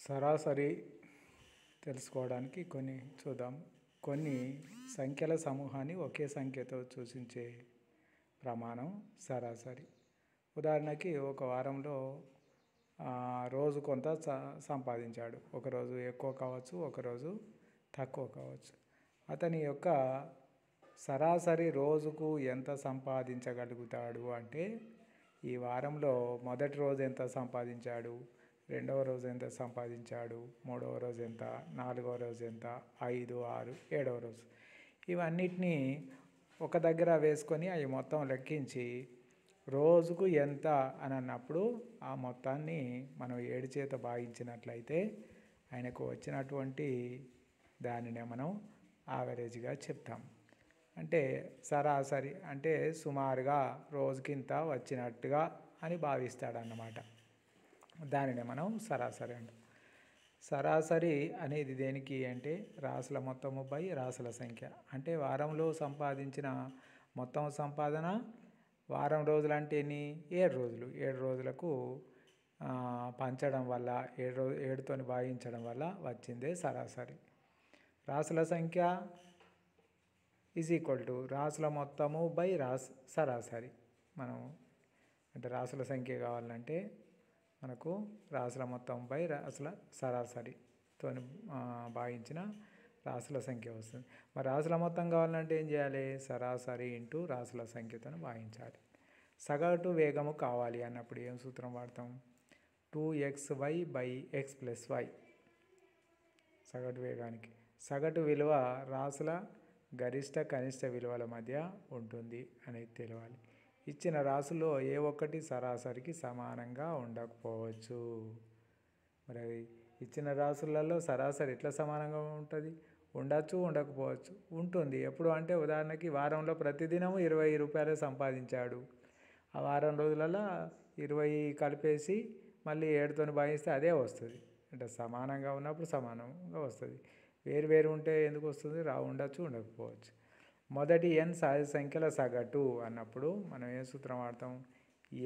సరాసరి తెలుసుకోవడానికి కొన్ని చూద్దాం. కొన్ని సంఖ్యల సమూహాన్ని ఒకే సంఖ్యతో సూచించే ప్రమాణం సరాసరి. ఉదాహరణకి ఒక వారంలో రోజు కొంత సంపాదించాడు. ఒకరోజు ఎక్కువ కావచ్చు, ఒకరోజు తక్కువ కావచ్చు. అతని యొక్క సరాసరి రోజుకు ఎంత సంపాదించగలుగుతాడు అంటే, ఈ వారంలో మొదటి రోజు ఎంత సంపాదించాడు, రెండవ రోజు ఎంత సంపాదించాడు, మూడవ రోజు ఎంత, నాలుగవ రోజు ఎంత, 5, 6, 7వ రోజు, ఇవన్నిటినీ ఒక దగ్గర వేసుకొని అవి మొత్తం లెక్కించి రోజుకు ఎంత అని అన్నప్పుడు ఆ మొత్తాన్ని మనం 7 చేత భాగించినట్లయితే ఆయనకు వచ్చినటువంటి దానినే మనం యావరేజ్గా చెప్తాం. అంటే సరాసరి అంటే సుమారుగా రోజుకింత వచ్చినట్టుగా అని భావిస్తాడన్నమాట. దానినే మనం సరాసరి అంటాం. సరాసరి అనేది దేనికి అంటే రాసుల మొత్తము బై రాసుల సంఖ్య. అంటే వారంలో సంపాదించిన మొత్తం సంపాదన, వారం రోజులు అంటే ఎన్ని, 7 రోజులు, 7 రోజులకు పంచడం వల్ల 7తోని భాగించడం వల్ల వచ్చిందే సరాసరి. రాసుల సంఖ్య రాసుల మొత్తము బై సరాసరి. మనం అంటే రాసుల సంఖ్య కావాలంటే మనకు రాసుల మొత్తం బై రాసుల సరాసరితో భాగించిన రాసుల సంఖ్య వస్తుంది. మరి రాసుల మొత్తం కావాలంటే ఏం చేయాలి? సరాసరి ఇంటూ రాసుల సంఖ్యతో భాగించాలి. సగటు వేగము కావాలి అన్నప్పుడు ఏం సూత్రం వాడతాం? 2xy by x plus y. సగటు వేగానికి సగటు విలువ రాసుల గరిష్ట కనిష్ట విలువల మధ్య ఉంటుంది అనేది తెలియాలి. ఇచ్చిన రాసుల్లో ఏ ఒక్కటి సరాసరికి సమానంగా ఉండకపోవచ్చు. మరి ఇచ్చిన రాసులలో సరాసరి ఎట్లా సమానంగా ఉంటుంది? ఉండొచ్చు, ఉండకపోవచ్చు. ఉంటుంది ఎప్పుడు అంటే, ఉదాహరణకి వారంలో ప్రతిదినం 20 రూపాయలు సంపాదించాడు. ఆ వారం రోజులలో 20 కలిపేసి మళ్ళీ 7తోని భాగిస్తే అదే వస్తుంది. అంటే సమానంగా ఉన్నప్పుడు సమానంగా వస్తుంది. వేరు ఉంటే ఎందుకు వస్తుంది? ఉండొచ్చు, ఉండకపోవచ్చు. మొదటి n సహజ సంఖ్యల సగటు అన్నప్పుడు మనం ఏ సూత్రం వాడతాం?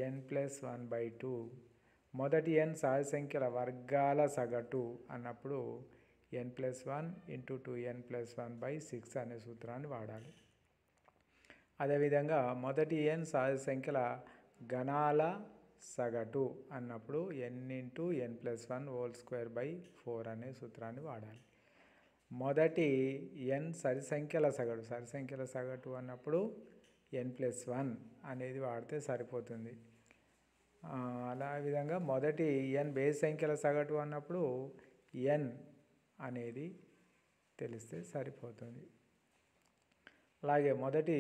n+1/2. మొదటి n సహజ సంఖ్యల వర్గాల సగటు అన్నప్పుడు n+1 × 2n+1/6 అనే సూత్రాన్ని వాడాలి. అదేవిధంగా మొదటి n సహజ సంఖ్యల గణాల సగటు అన్నప్పుడు n × n+1² అనే సూత్రాన్ని వాడాలి. మొదటి n సరిసంఖ్యల సగటు అన్నప్పుడు n+1 అనేది వాడితే సరిపోతుంది. అలా విధంగా మొదటి n బేస్ సంఖ్యల సగటు అన్నప్పుడు n అనేది తెలిస్తే సరిపోతుంది. అలాగే మొదటి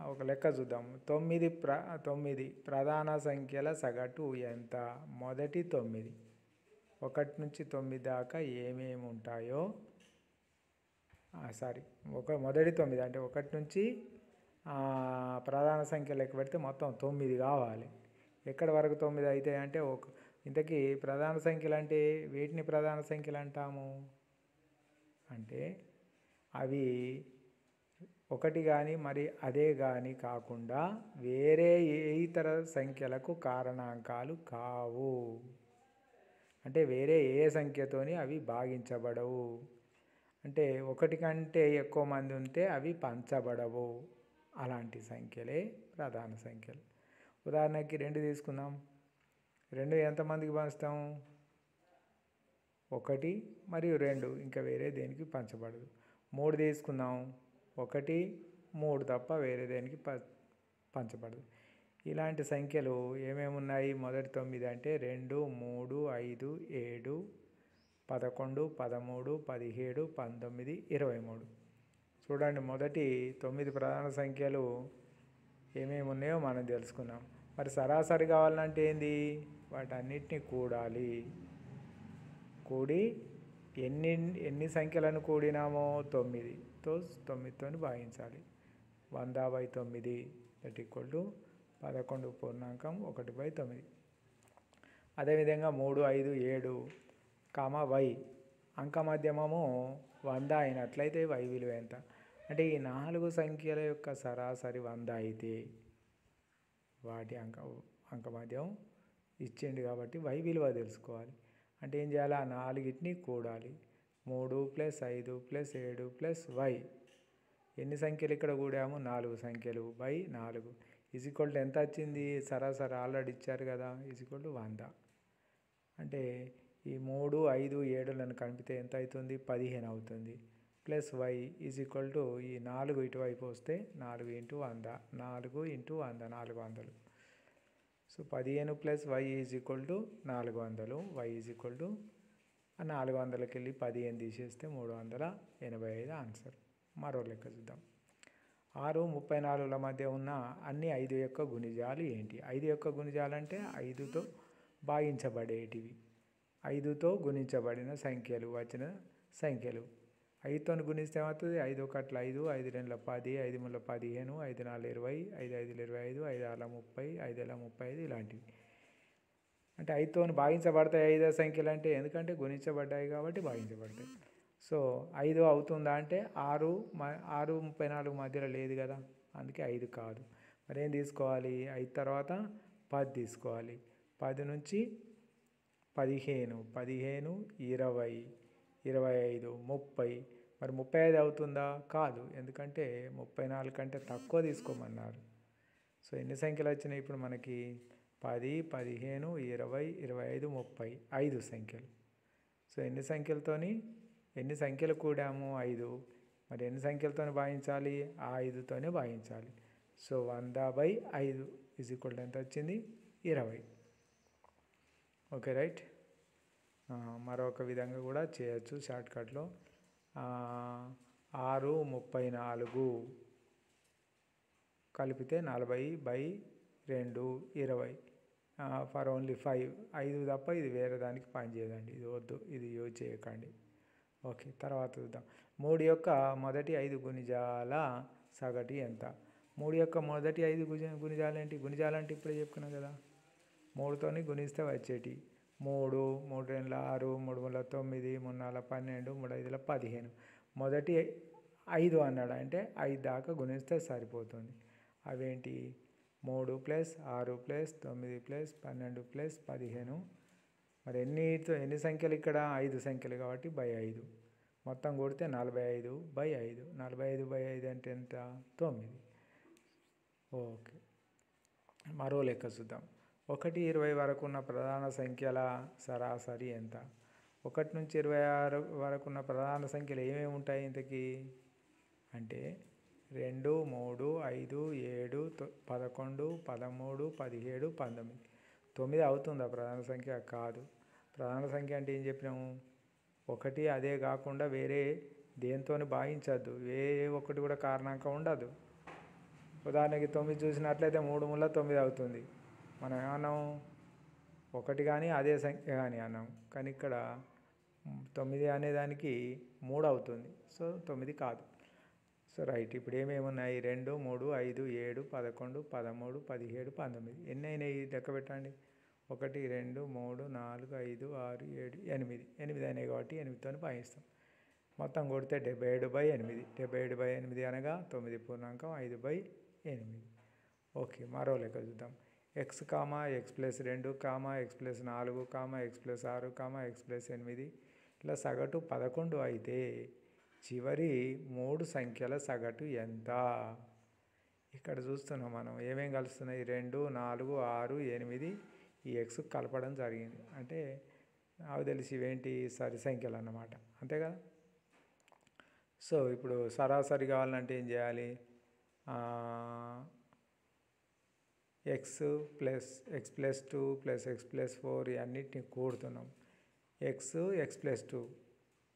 ఒక లెక్క చూద్దాం. 9 ప్రధాన సంఖ్యల సగటు ఎంత? మొదటి 9, 1 నుంచి 9 దాకా ఏమేమి ఉంటాయో, మొదటి 9 అంటే 1 నుంచి ప్రధాన సంఖ్య లెక్క పెడితే మొత్తం 9 కావాలి. ఎక్కడి వరకు 9 అవుతాయి అంటే, ఇంతకీ ప్రధాన సంఖ్యలు అంటే వీటిని ప్రధాన సంఖ్యలు అంటాము అంటే అవి ఒకటి కానీ మరి అదే కానీ కాకుండా వేరే ఇతర సంఖ్యలకు కారణాంకాలు కావు. అంటే వేరే ఏ సంఖ్యతోని అవి భాగించబడవు. అంటే ఒకటి కంటే ఎక్కువ మంది ఉంటే అవి పంచబడవు. అలాంటి సంఖ్యలే ప్రధాన సంఖ్యలు. ఉదాహరణకి 2 తీసుకుందాం. 2 ఎంతమందికి పంచుతాం? 1 మరియు 2, ఇంకా వేరే దేనికి పంచబడదు. 3 తీసుకుందాం. 1, 3 తప్ప వేరే దేనికి పంచబడదు. ఇలాంటి సంఖ్యలు ఏమేమి ఉన్నాయి? మొదటి 9 అంటే 2, 3, 5, 7, 11, 13, 17, 19, 23. చూడండి, మొదటి 9 ప్రధాన సంఖ్యలు ఏమేమి ఉన్నాయో మనం తెలుసుకున్నాం. మరి సరాసరి కావాలంటే ఏంది? వాటన్నిటిని కూడాలి. కూడి ఎన్ని సంఖ్యలను కూడినామో 9తోని భాగించాలి. 100/9 = 11.1/9. అదేవిధంగా 3, 5, 7, y అంక మధ్యమము 100 అయినట్లయితే y విలువ ఎంత? అంటే ఈ 4 సంఖ్యల యొక్క సరాసరి 100 అయితే వాటి అంక మధ్యం ఇచ్చిండు కాబట్టి y విలువ తెలుసుకోవాలి. అంటే ఏం చేయాలి? ఆ నాలుగిటిని కూడాలి. 3 + 5 + 7 + y. ఎన్ని సంఖ్యలు ఇక్కడ కూడాము? 4 సంఖ్యలు బై 4 ఈజ్ ఎంత వచ్చింది? సరాసరి ఆల్రెడీ ఇచ్చారు కదా, =100. అంటే ఈ 3, 5, 7లను కలిపితే ఎంత అవుతుంది? 15 అవుతుంది. ప్లస్ y = ఈ 4 ఇటువైపు వస్తే 4 × 100, 4 × 100, 400. So 15 + y = 400. y ఆ 400కి వెళ్ళి 15 తీసేస్తే 385 ఆన్సర్. మరో లెక్క చూద్దాం. 6, 34ల మధ్య ఉన్న అన్ని 5 యొక్క గుణిజాలు ఏంటి? 5 యొక్క గుణిజాలు అంటే 5తో భాగించబడేటివి, 5తో గుణించబడిన సంఖ్యలు, వచ్చిన సంఖ్యలు. 5తో గుణిస్తే ఏమవుతుంది? 5 × 1 5, 5 × 2 10, 5 × 3 15, 5 × 4 20, 5 × 5 25, 5 × 6 30, 5 × 35 ఇలాంటివి. అంటే 5తో భాగించబడతాయి 5 సంఖ్యలు అంటే, ఎందుకంటే గుణించబడ్డాయి కాబట్టి భాగించబడతాయి. సో 5 అవుతుందా అంటే 6, 34 మధ్యలో లేదు కదా, అందుకే 5 కాదు. మరి ఏం తీసుకోవాలి? 5 తర్వాత 10 తీసుకోవాలి. 10 నుంచి 15, 15, 20, 25, 30. మరి 35 అవుతుందా? కాదు, ఎందుకంటే 34 కంటే తక్కువ తీసుకోమన్నారు. సో ఎన్ని సంఖ్యలు వచ్చినాయి ఇప్పుడు మనకి? 10, 15, 20, 25, 30, 5 సంఖ్యలు. సో ఎన్ని సంఖ్యలు కూడాము? 5. మరి ఎన్ని సంఖ్యలతో భాగించాలి? ఆ 5తోనే భాగించాలి. సో 100/5 ఎంత వచ్చింది? 20. Okay, right. మరొక విధంగా కూడా చేయొచ్చు షార్ట్కట్లో. 6, 34 కలిపితే 40/2 20. ఫర్ ఓన్లీ 5 తప్ప ఇది వేరే దానికి పనిచేయదండి, ఇది వద్దు, ఇది యూజ్ చేయకండి. ఓకే, తర్వాత చూద్దాం. 3 యొక్క మొదటి 5 గుణిజాల సగటు ఎంత? 3 యొక్క మొదటి 5 గుణిజాలు ఏంటి? గుణిజాలు అంటే ఇప్పుడే చెప్పుకున్నాం కదా, 3తోని గుణిస్తే వచ్చేటి 3, 3 × 6, 3 × 9, 3 × 12, 3 × 5 15. మొదటి 5 అన్నాడు అంటే 5 దాకా గుణిస్తే సరిపోతుంది. అవేంటి? 3 + 6 + 9 + 12 + 15. మరి ఎన్ని సంఖ్యలు ఇక్కడ? 5 సంఖ్యలు కాబట్టి /5. మొత్తం కొడితే 45/5. 45/5 అంటే ఎంత? 9. ఓకే, మరో లెక్క చూద్దాం. 1, 20 వరకు ఉన్న ప్రధాన సంఖ్యల సరాసరి ఎంత? 1 నుంచి 26 వరకు ఉన్న ప్రధాన సంఖ్యలు ఏమేమి ఉంటాయి ఇంతకీ అంటే? 2, 3, 5, 7, 11, 13, 17, 19. 9 అవుతుందా ప్రధాన సంఖ్య? కాదు. ప్రధాన సంఖ్య అంటే ఏం చెప్పినాము? 1 అదే కాకుండా వేరే దేంతో భాగించద్దు, ఏ ఒకటి కూడా కారణాంకం ఉండదు. ఉదాహరణకి 9 చూసినట్లయితే 3 × 9 అవుతుంది. మనం ఏమన్నాం? 1 కానీ అదే సంఖ్య కానీ అన్నాం, కానీ ఇక్కడ 9 అనేదానికి 3 అవుతుంది. సో 9 కాదు. So right. ఇప్పుడు ఏమేమి ఉన్నాయి? 2, 3, 5, 7, 11, 13, 17, 19. ఎన్ని అయినాయి లెక్క పెట్టండి. 1, 2, 3, 4, 5, 6, 7, 8. 8 అయినాయి కాబట్టి 8తోని భాగిస్తాం. మొత్తం కొడితే 77/8. 77/8 అనగా 9 పూర్ణాంకం 5/8. ఓకే, మరో లెక్క చూద్దాం. x, x + 2, x + 4, x + 6, x + 8 ఇలా సగటు 11 అయితే చివరి 3 సంఖ్యల సగటు ఎంత? ఇక్కడ చూస్తున్నాం మనం ఏమేమి కలుస్తున్నాయి? 2, 4, 6, 8 ఈ x కలపడం జరిగింది. అంటే నాకు తెలిసి ఇవేంటి? సరి సంఖ్యలు అన్నమాట, అంతే కదా. సో ఇప్పుడు సరాసరి కావాలంటే ఏం చేయాలి? x + 2 + x + 4 ఇవన్నిటిని కూడుతున్నాం. x + 2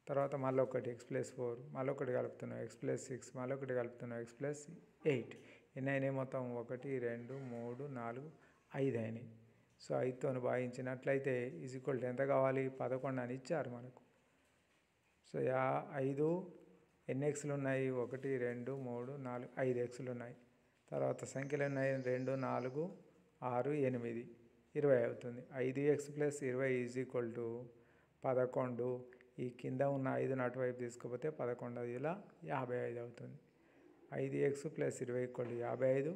తర్వాత మళ్ళీ ఒకటి x + 4 మళ్ళీ ఒకటి కలుపుతున్నాం, x + 6 మళ్ళీ ఒకటి కలుపుతున్నాం, x + 8. ఎన్ని అయినాయి మొత్తం? 1, 2, 3, 4, 5 అయినాయి. సో 5తో భాగించినట్లయితే ఎంత కావాలి? 11 అని ఇచ్చారు మనకు. సో 5 ఎన్ని xలు ఉన్నాయి? 1, 2, 3, 4, 5 xలు ఉన్నాయి. తర్వాత సంఖ్యలు ఉన్నాయి 2, 4, 6, 8, 20 అవుతుంది. 5x + 20 11. ఈ కింద ఉన్న 5ని అటువైపు తీసుకుపోతే 11 ఇలా 55 అవుతుంది. 5x + 20 55.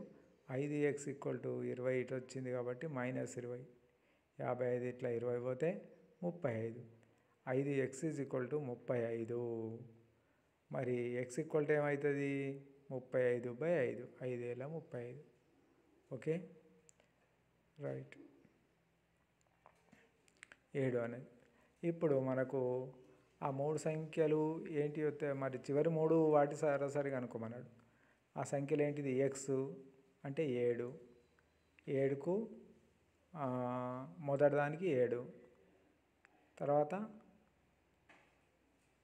5x = 20 ఇటు వచ్చింది కాబట్టి -20. 55 ఇట్లా 20 పోతే 35. 5x is equal to 35. మరి x ఈక్వల్ టు ఏమవుతుంది? 35/5. 5×35. Okay, right. 7 అనేది. ఇప్పుడు మనకు ఆ 3 సంఖ్యలు ఏంటి వస్తాయి? మరి చివరి 3 వాటి సరాసరిగా అనుకోమన్నాడు. ఆ సంఖ్యలు ఏంటిది? x అంటే 7. 7కు మొదటి దానికి 7, తర్వాత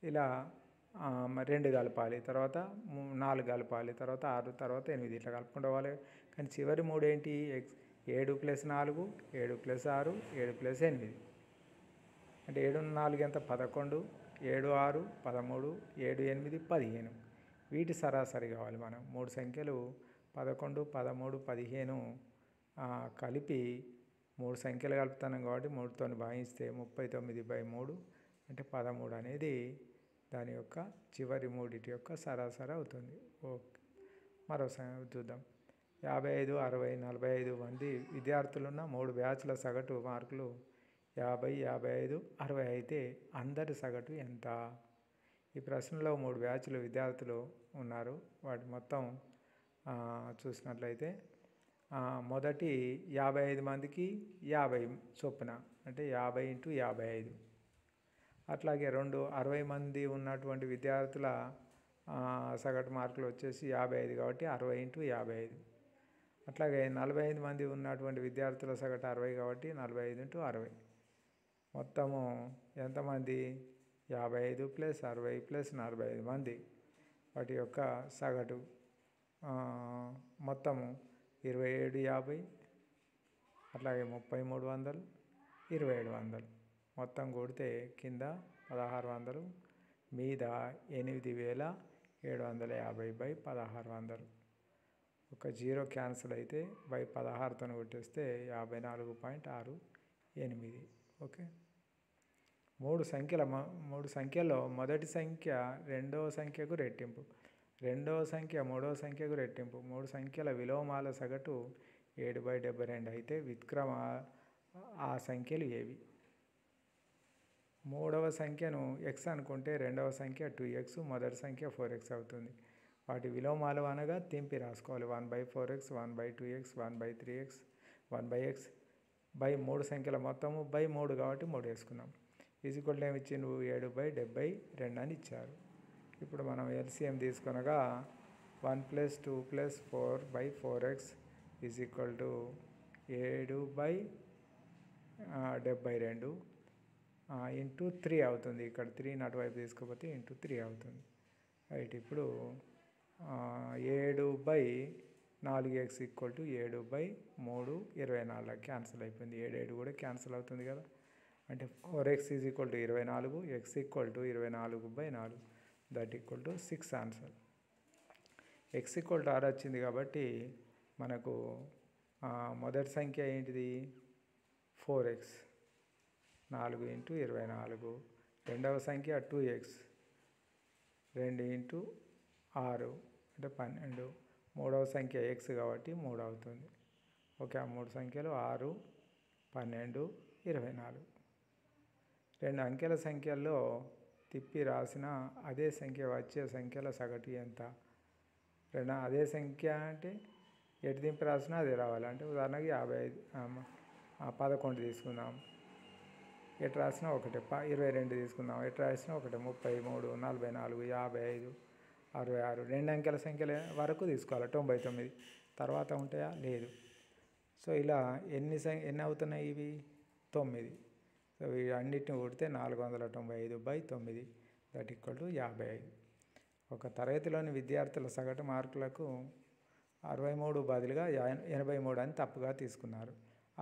ఇలా 2 కలపాలి, తర్వాత 4 కలపాలి, తర్వాత 6, తర్వాత 8, ఇట్లా కలుపుకుంటూ పోవాలి. కానీ చివరి 3 ఏంటి? 7 + 4, 7 + 6, 7 + 8. అంటే 7 4 ఎంత? 11, 7 6 13, 7 8 15. వీటి సరాసరి కావాలి మనం. 3 సంఖ్యలు 11, 13, 15 కలిపి 3 సంఖ్యలు కలుపుతున్నాం కాబట్టి 3తో భాగిస్తే 39/3 అంటే 13 అనేది దాని యొక్క చివరి మూడిటి యొక్క సరాసరి అవుతుంది. ఓకే, మరోసారి చూద్దాం. 55, 60, 45 మంది విద్యార్థులున్న 3 బ్యాచ్ల సగటు మార్కులు 50, 55, 60 అయితే అందరి సగటు ఎంత? ఈ ప్రశ్నలో 3 బ్యాచ్లు విద్యార్థులు ఉన్నారు. వాటి మొత్తం చూసినట్లయితే మొదటి 55 మందికి 50 చొప్పున, అంటే 50 × 55. అట్లాగే 60 మంది ఉన్నటువంటి విద్యార్థుల సగటు మార్కులు వచ్చేసి 55 కాబట్టి 60 × 55. అట్లాగే 45 మంది ఉన్నటువంటి విద్యార్థుల సగటు 60 కాబట్టి 45 × 60. మొత్తము ఎంతమంది? 55 + 60 + 45 మంది. వాటి యొక్క సగటు మొత్తము 27, 50, అట్లాగే 3300, 2700. మొత్తం కూడితే కింద 1600, మీద 8750/1600. ఒక 0 క్యాన్సిల్ అయితే 16తో కొట్టేస్తే 54.68. ఓకే, 3 సంఖ్యలో మొదటి సంఖ్య రెండవ సంఖ్యకు రెట్టింపు, రెండవ సంఖ్య మూడవ సంఖ్యకు రెట్టింపు. 3 సంఖ్యల విలోమాల సగటు 7/72 అయితే వ్యుత్క్రమ ఆ సంఖ్యలు ఏవి? మూడవ సంఖ్యను x అనుకుంటే రెండవ సంఖ్య 2x, మొదటి సంఖ్య 4x అవుతుంది. వాటి విలోమాలు అనగా తింపి రాసుకోవాలి. 1/4x, 1/2x, 1/3x, 1/x by 3 సంఖ్యల మొత్తము బై 3 కాబట్టి 3 వేసుకున్నాం. ఈజ్ఈక్వల్ ఏమి ఇచ్చిండు? 7/72 అని ఇచ్చారు. ఇప్పుడు మనం LCM తీసుకొనగా 1 + 2 + 4/4x is equal to 7/72 into 3 అవుతుంది. ఇక్కడ 3 అటువైపు తీసుకోకపోతే ఇంటూ 3 అవుతుంది. రైట్. ఇప్పుడు 7/4x ఈక్వల్ టు 7/3 24 క్యాన్సిల్ అయిపోయింది. 7 కూడా క్యాన్సిల్ అవుతుంది కదా. అంటే 4x is equal to 24, x equal to 24/4, that equal to 6 answer. x equal to 6 వచ్చింది కాబట్టి మనకు మొదటి సంఖ్య ఏంటిది? 4x, 4 × 24. రెండవ సంఖ్య 2x, 2 × 6 అంటే 12. మూడవ సంఖ్య x కాబట్టి 3 అవుతుంది. ఓకే, ఆ 3 సంఖ్యలు 6, 12, 24. 2 అంకెల సంఖ్యల్లో తిప్పి రాసిన అదే సంఖ్య వచ్చే సంఖ్యల సగటు ఎంత? అదే సంఖ్య అంటే ఎటు తిప్పి రాసినా అదే రావాలి. అంటే ఉదాహరణకి 11 తీసుకుందాం, ఎటు రాసినా ఒకటే. 22 తీసుకుందాం, ఎటు రాసినా ఒకటే. 33, 44, 55, 66. 2 అంకెల సంఖ్యల వరకు తీసుకోవాలి. 99 తర్వాత ఉంటాయా? లేదు. సో ఇలా ఎన్ని అవుతున్నాయి ఇవి? 9. సో ఇవి అన్నిటిని కొడితే 495/9, దట్ ఈక్వల్ టు 55. ఒక తరగతిలోని విద్యార్థుల సగటు మార్కులకు 63 బదులుగా 83 అని తప్పుగా తీసుకున్నారు.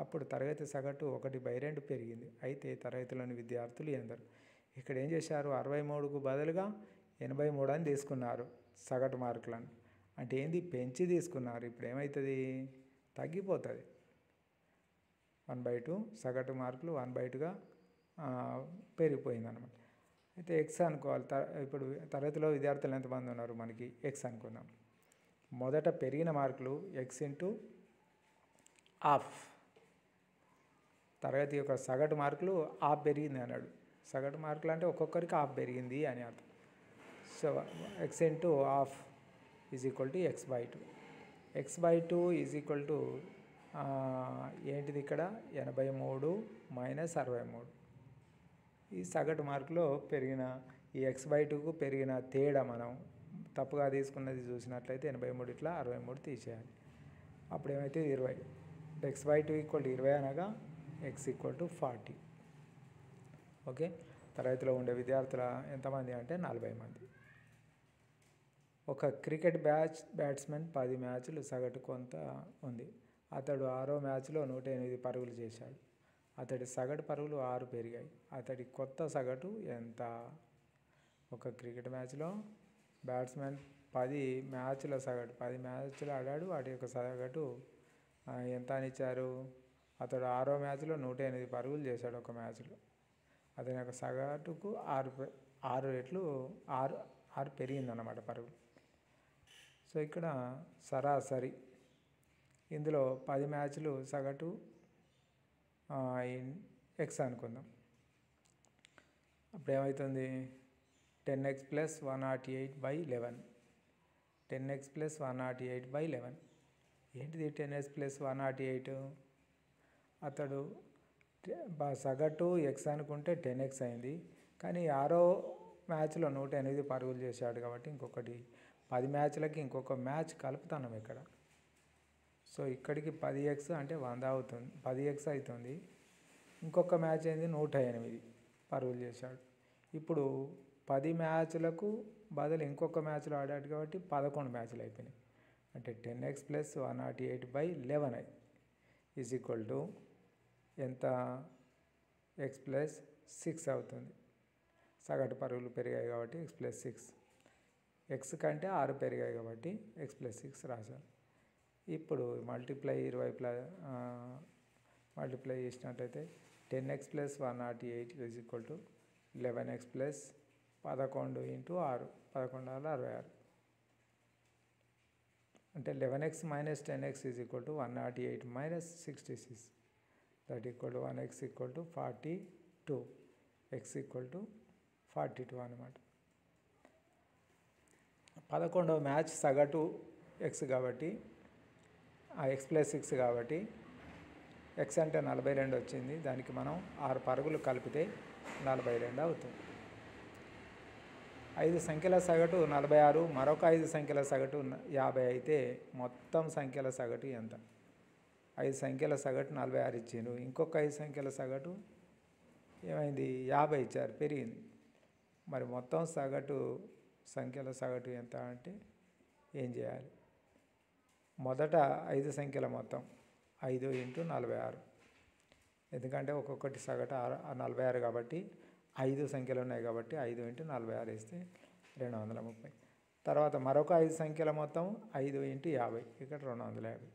అప్పుడు తరగతి సగటు 1/2 పెరిగింది. అయితే తరగతిలోని విద్యార్థులు ఎందరు? ఇక్కడ ఏం చేశారు? 63కు బదులుగా 83 అని తీసుకున్నారు సగటు మార్కులను. అంటే ఏంది? పెంచి తీసుకున్నారు. ఇప్పుడు ఏమవుతుంది? తగ్గిపోతుంది. 1/2 సగటు మార్కులు 1/2గా పెరిగిపోయింది అన్నమాట. అయితే ఎక్స్ అనుకోవాలి. ఇప్పుడు తరగతిలో విద్యార్థులు ఎంతమంది ఉన్నారు? మనకి ఎక్స్ అనుకుందాం. మొదట పెరిగిన మార్కులు x × ½ తరగతి యొక్క సగటు మార్కులు హాఫ్ పెరిగింది అన్నాడు. సగటు మార్కులు అంటే ఒక్కొక్కరికి హాఫ్ పెరిగింది అని అర్థం. So X into half is equal to x/2. x/2 is equal to ఏంటిది ఇక్కడ 83 మైనస్ 63. ఈ సగటు మార్కులో పెరిగిన ఈ x/2కు పెరిగిన తేడా మనం తప్పుగా తీసుకున్నది చూసినట్లయితే 83 ఇట్లా 63 తీసేయాలి. అప్పుడు ఏమైతే 20. x/2 ఈక్వల్ టు 20 అనగా x ఈక్వల్ టు 40. ఓకే, తరగతిలో ఉండే విద్యార్థుల ఎంతమంది అంటే 40 మంది. ఒక క్రికెట్ బ్యాట్స్మెన్ 10 మ్యాచ్లు సగటు కొంత ఉంది. అతడు 6వ మ్యాచ్లో 108 పరుగులు చేశాడు. అతడి సగటు పరుగులు 6 పెరిగాయి. అతడి కొత్త సగటు ఎంత? ఒక క్రికెట్ మ్యాచ్లో బ్యాట్స్మెన్ 10 మ్యాచ్ల సగటు 10 మ్యాచ్లు ఆడాడు. వాటి యొక్క సగటు ఎంత అని ఇచ్చారు? అతడు 6వ మ్యాచ్లో 108 పరుగులు చేశాడు ఒక మ్యాచ్లో. అతని యొక్క సగటుకు 6 రెట్లు 6 పెరిగిందన్నమాట పరుగులు. సో ఇక్కడ సరాసరి ఇందులో 10 మ్యాచ్లు సగటు ఎక్స్ అనుకుందాం. అప్పుడు ఏమవుతుంది? 10x plus 108/11. 10x plus 108/11. ఏంటిది 10x ప్లస్ 108? అతడు సగటు ఎక్స్ అనుకుంటే 10x అయింది. కానీ 6వ మ్యాచ్లో 108 పరుగులు చేశాడు కాబట్టి ఇంకొకటి 10 మ్యాచ్లకి ఇంకొక మ్యాచ్ కలుపుతున్నాం ఇక్కడ. సో ఇక్కడికి 10x అంటే 100 అవుతుంది, 10x అవుతుంది. ఇంకొక మ్యాచ్ ఏంది? 108 పరుగులు చేశాడు. ఇప్పుడు 10 మ్యాచ్లకు బదులు ఇంకొక మ్యాచ్లో ఆడాడు కాబట్టి 11 మ్యాచ్లు అయిపోయినాయి. అంటే 10x plus 108/11 is equal to ఎంత? x ప్లస్ 6 అవుతుంది. సగటు పరుగులు పెరిగాయి కాబట్టి x ప్లస్ 6. x కంటే 6 పెరిగాయి కాబట్టి x ప్లస్ 6 రాశాను. ఇప్పుడు మల్టిప్లై ఇరువైపులా మల్టిప్లై చేసినట్టయితే 10x plus 108 is equal to 11x plus 11 into 6, 11 66. అంటే 11x minus 10x is equal to 108 minus 66. That equal to 1x equal to 42, x equal to 42 అనమాట. 11వ match సగటు x కాబట్టి x ప్లస్ 6 కాబట్టి x అంటే 42 వచ్చింది. దానికి మనం 6 పరుగులు కలిపితే 42 అవుతుంది. 5 సంఖ్యల సగటు 46, మరొక 5 సంఖ్యల సగటు 50 అయితే మొత్తం సంఖ్యల సగటు ఎంత? 5 సంఖ్యల సగటు 46 ఇచ్చిండు. ఇంకొక 5 సంఖ్యల సగటు ఏమైంది? 50 ఇచ్చారు, పెరిగింది. మరి మొత్తం సగటు సంఖ్యల సగటు ఎంత అంటే ఏం చేయాలి? మొదట 5 సంఖ్యల మొత్తం 5 ఇంటూ 46. ఎందుకంటే ఒక్కొక్కటి సగటు 46 కాబట్టి 5 సంఖ్యలు ఉన్నాయి కాబట్టి 5 ఇంటూ 46 వేస్తే 230. తర్వాత మరొక 5 సంఖ్యల మొత్తం 5 ఇంటూ 50, ఇక్కడ 250.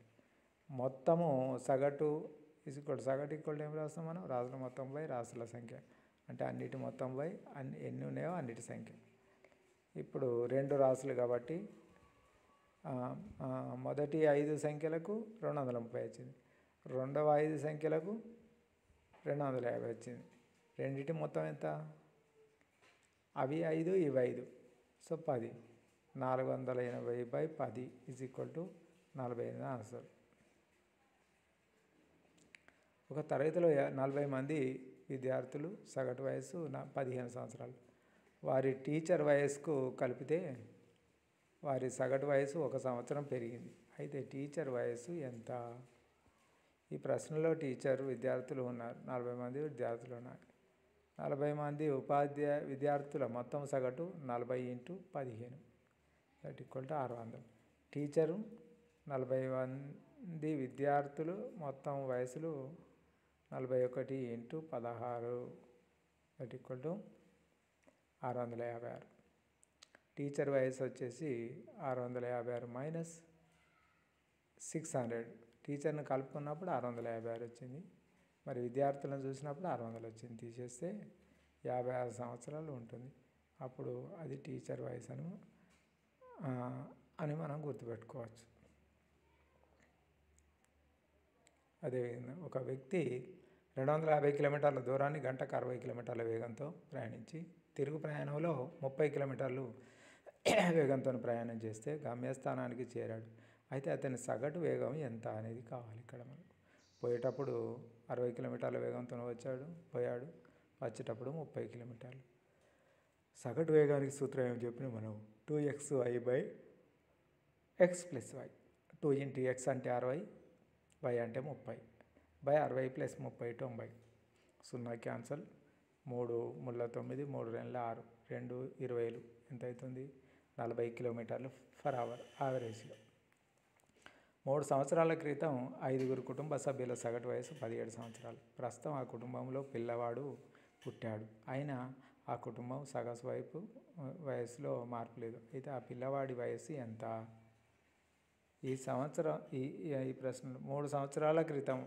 మొత్తము సగటు సగటు ఈక్వల్ ఏం రాస్తాం మనం? రాసుల మొత్తం బై రాసుల సంఖ్య, అంటే అన్నిటి మొత్తం బై ఎన్ని ఉన్నాయో అన్నిటి సంఖ్య. ఇప్పుడు 2 రాసులు కాబట్టి మొదటి 5 సంఖ్యలకు 230 వచ్చింది, రెండవ 5 సంఖ్యలకు 250 వచ్చింది. రెండింటి మొత్తం ఎంత? అవి 5, ఇవి 5, so 10. 480/10 is equal to 48 answer. ఒక తరగతిలో 40 మంది విద్యార్థులు, సగటు వయస్సు 15 సంవత్సరాలు. వారి టీచర్ వయస్సుకు కలిపితే వారి సగటు వయసు 1 సంవత్సరం పెరిగింది. అయితే టీచర్ వయస్సు ఎంత? ఈ ప్రశ్నలో విద్యార్థులు ఉన్నారు, 40 మంది విద్యార్థులు ఉన్నారు. 40 మంది విద్యార్థుల మొత్తం సగటు 40 into 15, that equal to 600. Teacher 40 మంది విద్యార్థులు మొత్తం వయసులు 41 into 16, that equal to 656. Teacher వయసు వచ్చేసి 656 మైనస్ 600. టీచర్ని కలుపుకున్నప్పుడు 656 వచ్చింది. మరి విద్యార్థులను చూసినప్పుడు 600 వచ్చింది. తీసేస్తే 56 సంవత్సరాలు ఉంటుంది. అప్పుడు అది టీచర్ వయసు అని మనం గుర్తుపెట్టుకోవచ్చు. అదేవిధంగా ఒక వ్యక్తి 250 కిలోమీటర్ల దూరాన్ని గంటకు 60 కిలోమీటర్ల వేగంతో ప్రయాణించి తిరుగు ప్రయాణంలో 30 కిలోమీటర్లు వేగంతో ప్రయాణం చేస్తే గమ్యస్థానానికి చేరాడు. అయితే అతని సగటు వేగం ఎంత అనేది కావాలి ఇక్కడ మనకు. పోయేటప్పుడు 60 కిలోమీటర్ల వేగంతో పోయాడు, వచ్చేటప్పుడు 30 కిలోమీటర్లు. సగటు వేగానికి సూత్రం ఏమి చెప్పిన మనం 2xy/x+y. 2 × x అంటే 60, y అంటే 30, బై 60 + 30 90. 0 క్యాన్సల్, 3 ముళ్ళ 9, 3 2 6, 2 20 ఎంత అవుతుంది? 40 కిలోమీటర్లు పర్ అవర్ యావరేజ్లో. 3 సంవత్సరాల క్రితం 5 కుటుంబ సభ్యుల సగటు వయసు 17 సంవత్సరాలు. ప్రస్తుతం ఆ కుటుంబంలో పిల్లవాడు పుట్టాడు. అయినా ఆ కుటుంబం సగసు వయసులో మార్పు లేదు. అయితే ఆ పిల్లవాడి వయసు ఎంత? ఈ ప్రశ్న 3 సంవత్సరాల క్రితం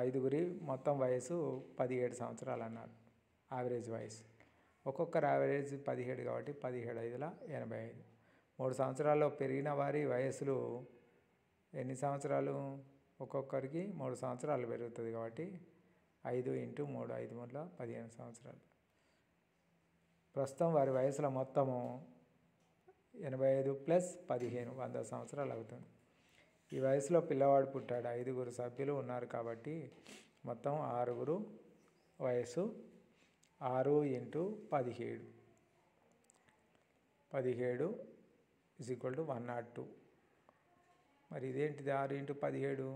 ఐదుగురి మొత్తం వయసు 17 సంవత్సరాలు అన్నారు. యావరేజ్ వయసు ఒక్కొక్కరు యావరేజ్ 17 కాబట్టి 17×5 = 85. 3 సంవత్సరాల్లో పెరిగిన వారి వయసులు ఎన్ని సంవత్సరాలు? ఒక్కొక్కరికి 3 సంవత్సరాలు పెరుగుతుంది కాబట్టి 5 × 3 5 3 15 సంవత్సరాలు. ప్రస్తుతం వారి వయసుల మొత్తము 85 + 15 100 సంవత్సరాలు అవుతుంది. ఈ వయసులో పిల్లవాడు పుట్టాడు. 5 సభ్యులు ఉన్నారు కాబట్టి మొత్తం 6 వయసు 6 × 17 17 = 102. మరి ఇదేంటిది 6 × 17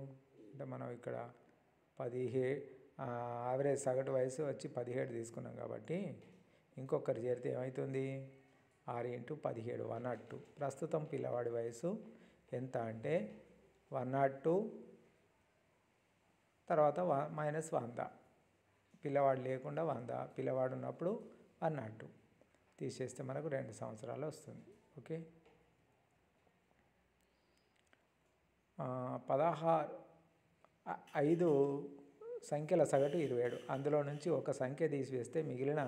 అంటే మనం ఇక్కడ 17 యావరేజ్ సగటు వయసు వచ్చి 17 తీసుకున్నాం కాబట్టి ఇంకొకరు చేరితే ఏమవుతుంది? 6 × 17 102. ప్రస్తుతం పిల్లవాడి వయసు ఎంత అంటే 102 తర్వాత -100. పిల్లవాడు లేకుండా 100, పిల్లవాడు ఉన్నప్పుడు 102 తీసేస్తే మనకు 2 సంవత్సరాలు వస్తుంది. ఓకే. 5 సంఖ్యల సగటు 27. అందులో నుంచి ఒక సంఖ్య తీసివేస్తే మిగిలిన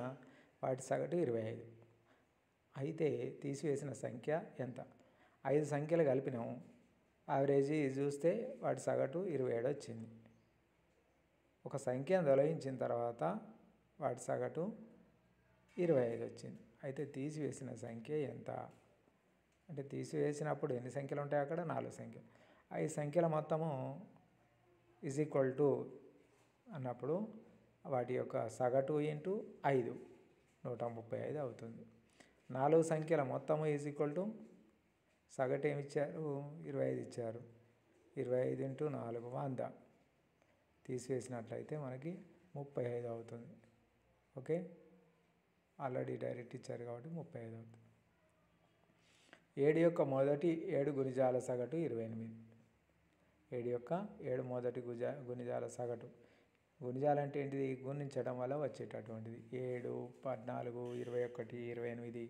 వాటి సగటు 25. అయితే తీసివేసిన సంఖ్య ఎంత? 5 సంఖ్యలు కలిపినాము, యావరేజీ చూస్తే వాటి సగటు 27 వచ్చింది. ఒక సంఖ్యను తొలగించిన తర్వాత వాటి సగటు 25 వచ్చింది. అయితే తీసివేసిన సంఖ్య ఎంత అంటే తీసివేసినప్పుడు ఎన్ని సంఖ్యలు ఉంటాయి? అక్కడ 4 సంఖ్యలు. 5 సంఖ్యల మొత్తము = అన్నప్పుడు వాటి యొక్క సగటు × 5 135 అవుతుంది. 4 సంఖ్యల మొత్తము = సగటు ఏమి ఇచ్చారు? 25 ఇచ్చారు. 25 × 4 100 తీసివేసినట్లయితే మనకి 35 అవుతుంది. ఓకే. ఆల్రెడీ డైరెక్ట్ ఇచ్చారు కాబట్టి 35 అవుతుంది. 7 యొక్క మొదటి 7 గుణిజాల సగటు 28. 7 యొక్క 7 మొదటి గుణిజాల సగటు. గుణిజాలు అంటే ఏంటిది? గుణించడం వల్ల వచ్చేటటువంటిది. 7 14 21 28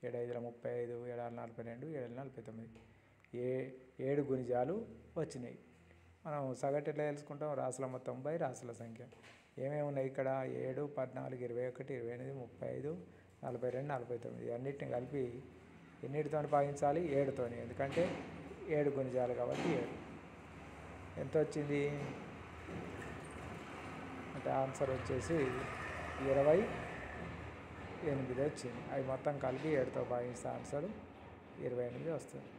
7 5 35 7 6 42 7 49 7 గుణిజాలు వచ్చినాయి. మనం సగటు ఎట్లా తెలుసుకుంటాం? రాసుల మొత్తం బై రాసుల సంఖ్య. ఏమేమి ఉన్నాయి ఇక్కడ? 7 14 21 28 35 42 49 అన్నిటిని కలిపి ఎన్నిటితో భాగించాలి? 7తో. ఎందుకంటే 7 గుణిజాలు కాబట్టి 7. ఎంత వచ్చింది అంటే ఆన్సర్ వచ్చేసి 28 వచ్చింది. అవి మొత్తం కలిపి 7తో భాగిస్తే ఆన్సర్ 28 వస్తుంది.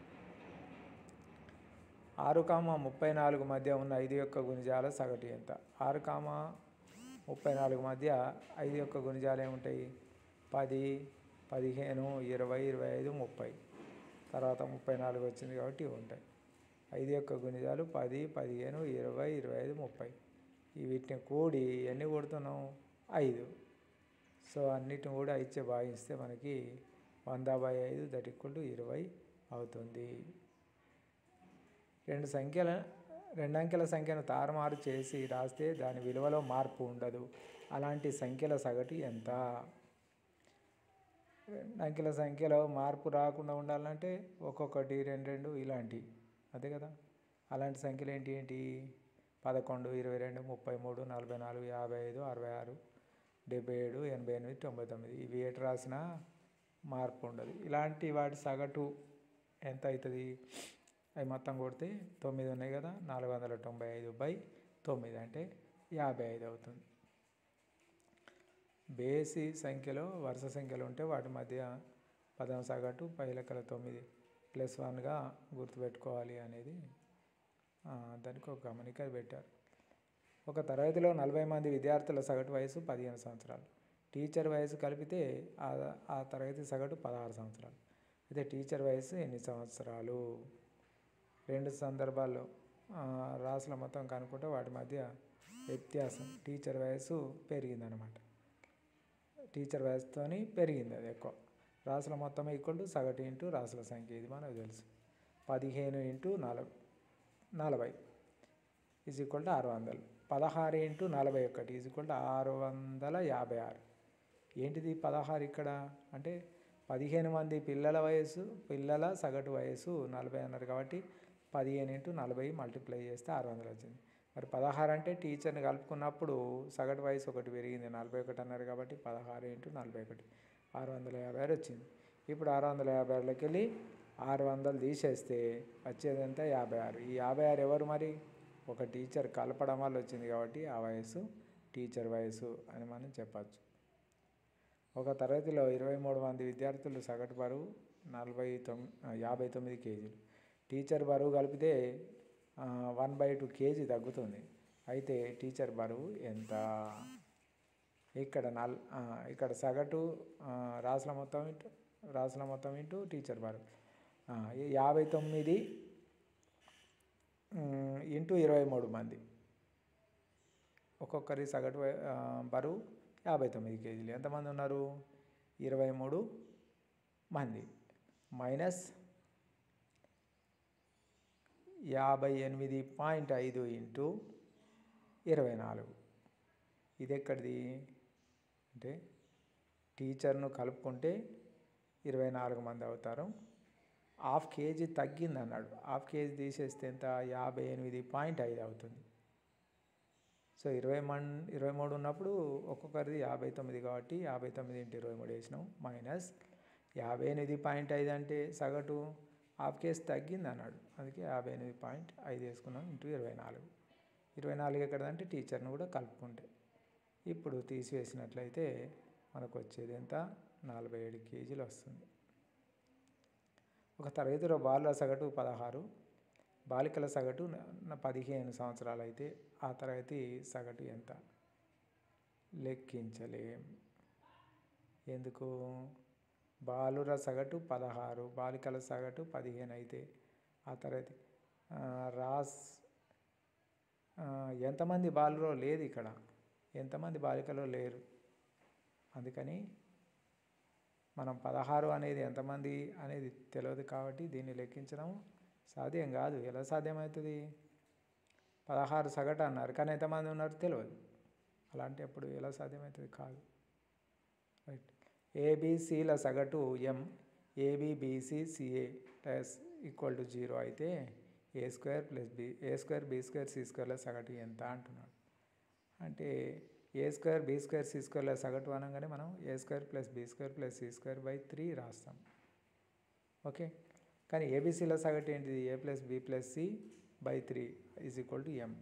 6,34 మధ్య ఉన్న 5 యొక్క గుణిజాల సగటు ఎంత? 6,34 మధ్య 5 యొక్క గుణిజాలు ఏముంటాయి? 10 15 20 25 30 తర్వాత 34 వచ్చింది కాబట్టి ఇవి ఉంటాయి. 5 యొక్క గుణిజాలు 10 15 20 25 30. వీటిని కూడి ఎన్ని కూడుతున్నాం? 5. సో అన్నిటిని కూడా ఇచ్చే భాగిస్తే మనకి 100/5 = 20 అవుతుంది. 2 అంకెల సంఖ్యను తారుమారు చేసి రాస్తే దాని విలువలో మార్పు ఉండదు. అలాంటి సంఖ్యల సగటు ఎంత? 2 అంకెల సంఖ్యలో మార్పు రాకుండా ఉండాలంటే ఒక్కొక్కటి 2 2 ఇలాంటివి, అదే కదా. అలాంటి సంఖ్యలు ఏంటి? 11 22 33 44 55 66 77 88 99. ఇవి ఎటు రాసినా మార్పు ఉండదు. ఇలాంటి వాటి సగటు ఎంత అవుతుంది? అవి మొత్తం కొడితే 9 ఉన్నాయి కదా, 495/9 అంటే 55 అవుతుంది. బేసి సంఖ్యలో వరుస సంఖ్యలు ఉంటే వాటి మధ్య పదం సగటు పై లెక్కల 9 + 1గా గుర్తుపెట్టుకోవాలి అనేది దానికి ఒక గమనిక పెట్టారు. ఒక తరగతిలో 40 మంది విద్యార్థుల సగటు వయసు 15 సంవత్సరాలు. టీచర్ వయసు కలిపితే ఆ తరగతి సగటు 16 సంవత్సరాలు. అయితే టీచర్ వయసు ఎన్ని సంవత్సరాలు? రెండు సందర్భాల్లో రాసుల మొత్తం కనుక్కుంటే వాటి మధ్య వ్యత్యాసం, టీచర్ వయసు పెరిగిందనమాట. టీచర్ వయసుతో పెరిగింది, అది ఎక్కువ. రాసుల మొత్తం = సగటు ఇంటూ రాసుల సంఖ్య, ఇది మనకు తెలుసు. 15 × 40 = 600. 16 × 41 = 656. ఏంటిది 16 ఇక్కడ అంటే 15 మంది పిల్లల సగటు వయసు 40 అన్నారు కాబట్టి 15 × 40 మల్టిప్లై చేస్తే 600 వచ్చింది. మరి 16 అంటే టీచర్ని కలుపుకున్నప్పుడు సగటు వయసు ఒకటి పెరిగింది, 41 అన్నారు కాబట్టి 16 × 41 656 వచ్చింది. ఇప్పుడు 656లోకి వెళ్ళి 600 తీసేస్తే వచ్చేది ఎంత? 56. ఈ 56 ఎవరు మరి? ఒక టీచర్ కలపడం వల్ల వచ్చింది కాబట్టి ఆ వయసు టీచర్ వయసు అని మనం చెప్పచ్చు. ఒక తరగతిలో 23 మంది విద్యార్థులు సగటు బరువు 59 కేజీలు. టీచర్ బరువు కలిపితే 1/2 కేజీ తగ్గుతుంది. అయితే టీచర్ బరువు ఎంత? ఇక్కడ సగటు రాసుల మొత్తం ఇంటూ టీచర్ బరువు 59 × 23 మంది. ఒక్కొక్కరి సగటు బరువు 59 కేజీలు. ఎంతమంది ఉన్నారు? 23 మంది మైనస్ 58.5 × 24. ఇది ఎక్కడిది అంటే టీచర్ను కలుపుకుంటే 24 మంది అవుతారు. ½ కేజీ తగ్గింది అన్నాడు. ½ కేజీ తీసేస్తే ఎంత? 58.5 అవుతుంది. సో 23 ఉన్నప్పుడు ఒక్కొక్కరిది 59 కాబట్టి 59 × 23 వేసినాం. మైనస్ 58.5 అంటే సగటు ½ కేజీ తగ్గింది అన్నాడు, అందుకే 58.5 వేసుకున్నాం ఇంటూ 24. 24 ఎక్కడదంటే టీచర్ను కూడా కలుపుకుంటే. ఇప్పుడు తీసివేసినట్లయితే మనకు వచ్చేది ఎంత? 47 కేజీలు వస్తుంది. ఒక తరగతిలో బాలుర సగటు 16, బాలికల సగటు 15 సంవత్సరాలు అయితే ఆ తరగతి సగటు ఎంత? లెక్కించలేం. ఎందుకు? బాలుర సగటు 16, బాలికల సగటు 15 అయితే ఆ తరగతి ఎంతమంది బాలురో లేదు ఇక్కడ, ఎంతమంది బాలికలో లేరు. అందుకని మనం 16 అనేది ఎంతమంది అనేది తెలియదు కాబట్టి దీన్ని లెక్కించడం సాధ్యం కాదు. ఎలా సాధ్యమవుతుంది? 16 సగటు అన్నారు కానీ ఎంతమంది ఉన్నారు తెలియదు. అలాంటి అప్పుడు ఎలా సాధ్యమవుతుంది? కాదు. రైట్. ఏబిసిల సగటు m, ఏబిబిసిసిఏ = 0 అయితే a² b² c² సగటు ఎంత అంటున్నాడు. అంటే a² b² c² సగటు అనగానే మనం a² + b² + c² / 3 రాస్తాం. ఓకే. కానీ ఏబిసిల సగటు ఏంటిది? a + b + c / 3 = m.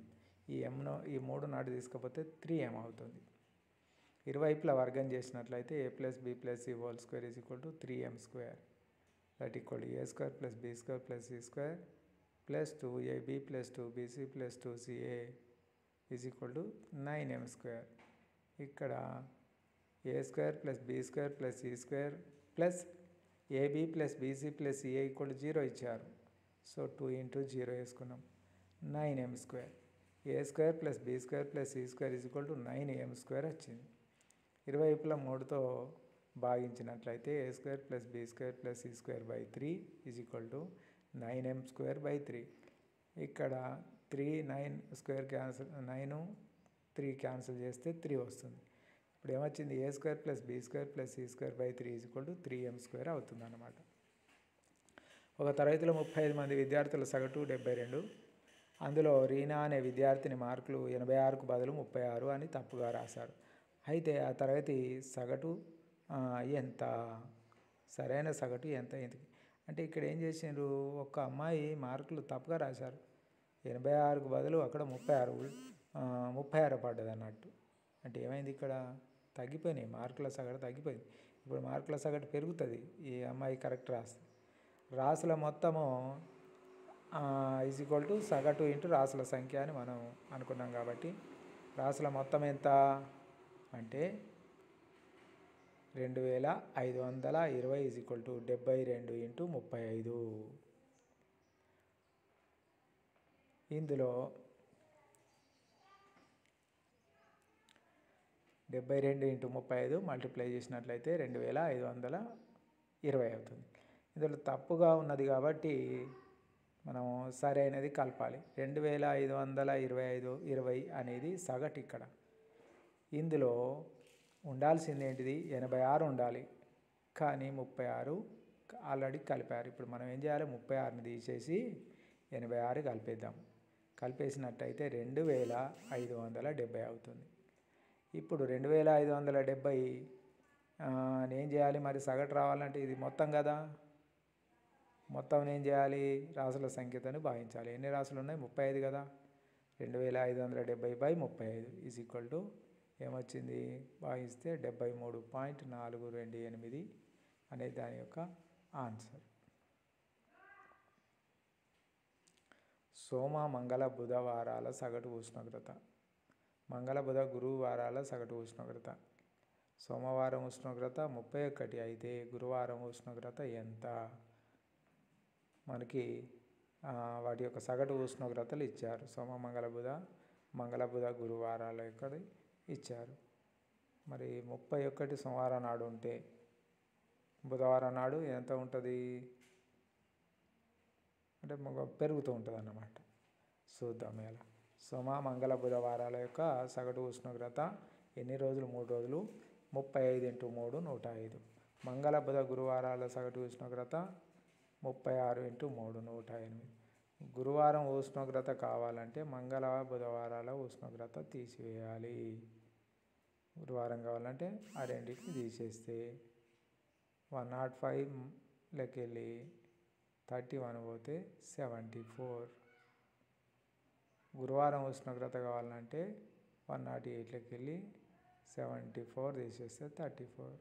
ఈ mను ఈ 3 నాటి తీసుకపోతే 3m అవుతుంది. ఇరువైపులా వర్గం చేసినట్లయితే a + b + c² = 3m². That equal a² + b² + c² + 2ab + 2bc + 2ca = 9m². ఇక్కడ a² + b² + c² + ab + bc + ca = 0 ఇచ్చారు. సో 2 × 0 వేసుకున్నాం, 9m². a² + b² + c² = 9m² వచ్చింది. ఇరువైపులా 3తో భాగించినట్లయితే a² + b² + c² / 3 = 9m²/3. ఇక్కడ 3 9 క్యాన్సిల్, 9 3 క్యాన్సిల్ చేస్తే 3 వస్తుంది. ఇప్పుడు ఏమొచ్చింది? a² + b² + c² / 3 = 3m² అవుతుంది అన్నమాట. ఒక తరగతిలో 35 మంది విద్యార్థుల సగటు 72. అందులో రీనా అనే విద్యార్థిని మార్కులు 86కు బదులు 36 అని తప్పుగా రాశారు. అయితే ఆ తరగతి సగటు ఎంత? సరైన సగటు ఎంత? అంటే ఇక్కడ ఏం చేసిండ్రు, ఒక అమ్మాయి మార్కులు తప్పుగా రాశారు, 86కు బదులు అక్కడ 36 పడ్డది అన్నట్టు. అంటే ఏమైంది ఇక్కడ, తగ్గిపోయినాయి మార్కుల సగటు తగ్గిపోయింది. ఇప్పుడు మార్కుల సగటు పెరుగుతుంది ఈ అమ్మాయి కరెక్ట్ రాసుల మొత్తము = సగటు ఇంటూ రాసుల సంఖ్య అని మనం అనుకున్నాం. కాబట్టి రాసుల మొత్తం ఎంత అంటే 2520 = 72 × 35. ఇందులో 72 × 35 మల్టిప్లై చేసినట్లయితే 2520 అవుతుంది. ఇందులో తప్పుగా ఉన్నది కాబట్టి మనం సరైనది కలపాలి. 2520 అనేది సగటు. ఇక్కడ ఇందులో ఉండాల్సింది ఏంటిది, 86 ఉండాలి, కానీ 36 ఆల్రెడీ కలిపారు. ఇప్పుడు మనం ఏం చేయాలి, 36ని తీసేసి 86 కలిపేద్దాం. కలిపేసినట్టయితే 2570 అవుతుంది. ఇప్పుడు 2570 ఏం చేయాలి మరి, సగటు రావాలంటే ఇది మొత్తం కదా, మొత్తం ఏం చేయాలి, రాసుల సంఖ్యతో భాగించాలి. ఎన్ని రాసులు ఉన్నాయి, 35 కదా. 2570/35 ఏమొచ్చింది, భాగిస్తే 73.428 అనేది దాని యొక్క ఆన్సర్. సోమ మంగళ బుధవారాల సగటు ఉష్ణోగ్రత. మంగళ బుధ గురువారాల సగటు ఉష్ణోగ్రత. సోమవారం ఉష్ణోగ్రత 31 అయితే గురువారం ఉష్ణోగ్రత ఎంత? మనకి వాటి యొక్క సగటు ఉష్ణోగ్రతలు ఇచ్చారు. సోమ మంగళ బుధ గురువారాల యొక్క ఇచ్చారు. మరి 31 సోమవారం నాడు ఉంటే బుధవారం నాడు ఎంత ఉంటుంది అంటే పెరుగుతూ ఉంటుంది అన్నమాట. చూద్దాం ఎలా. సోమ మంగళ బుధవారాల యొక్క సగటు ఉష్ణోగ్రత ఎన్ని రోజులు, 3 రోజులు, 35 × 3 105. మంగళ బుధ గురువారాల సగటు ఉష్ణోగ్రత 36 × 3 108. గురువారం ఉష్ణోగ్రత కావాలంటే మంగళ బుధవారాల ఉష్ణోగ్రత తీసివేయాలి. గురువారం కావాలంటే ఆ రెండింటిని తీసేస్తే 105 లెక్కెళ్ళి 31 పోతే 74. గురువారం ఉష్ణోగ్రత కావాలంటే 108 లెక్కెళ్ళి 74 తీసేస్తే 34.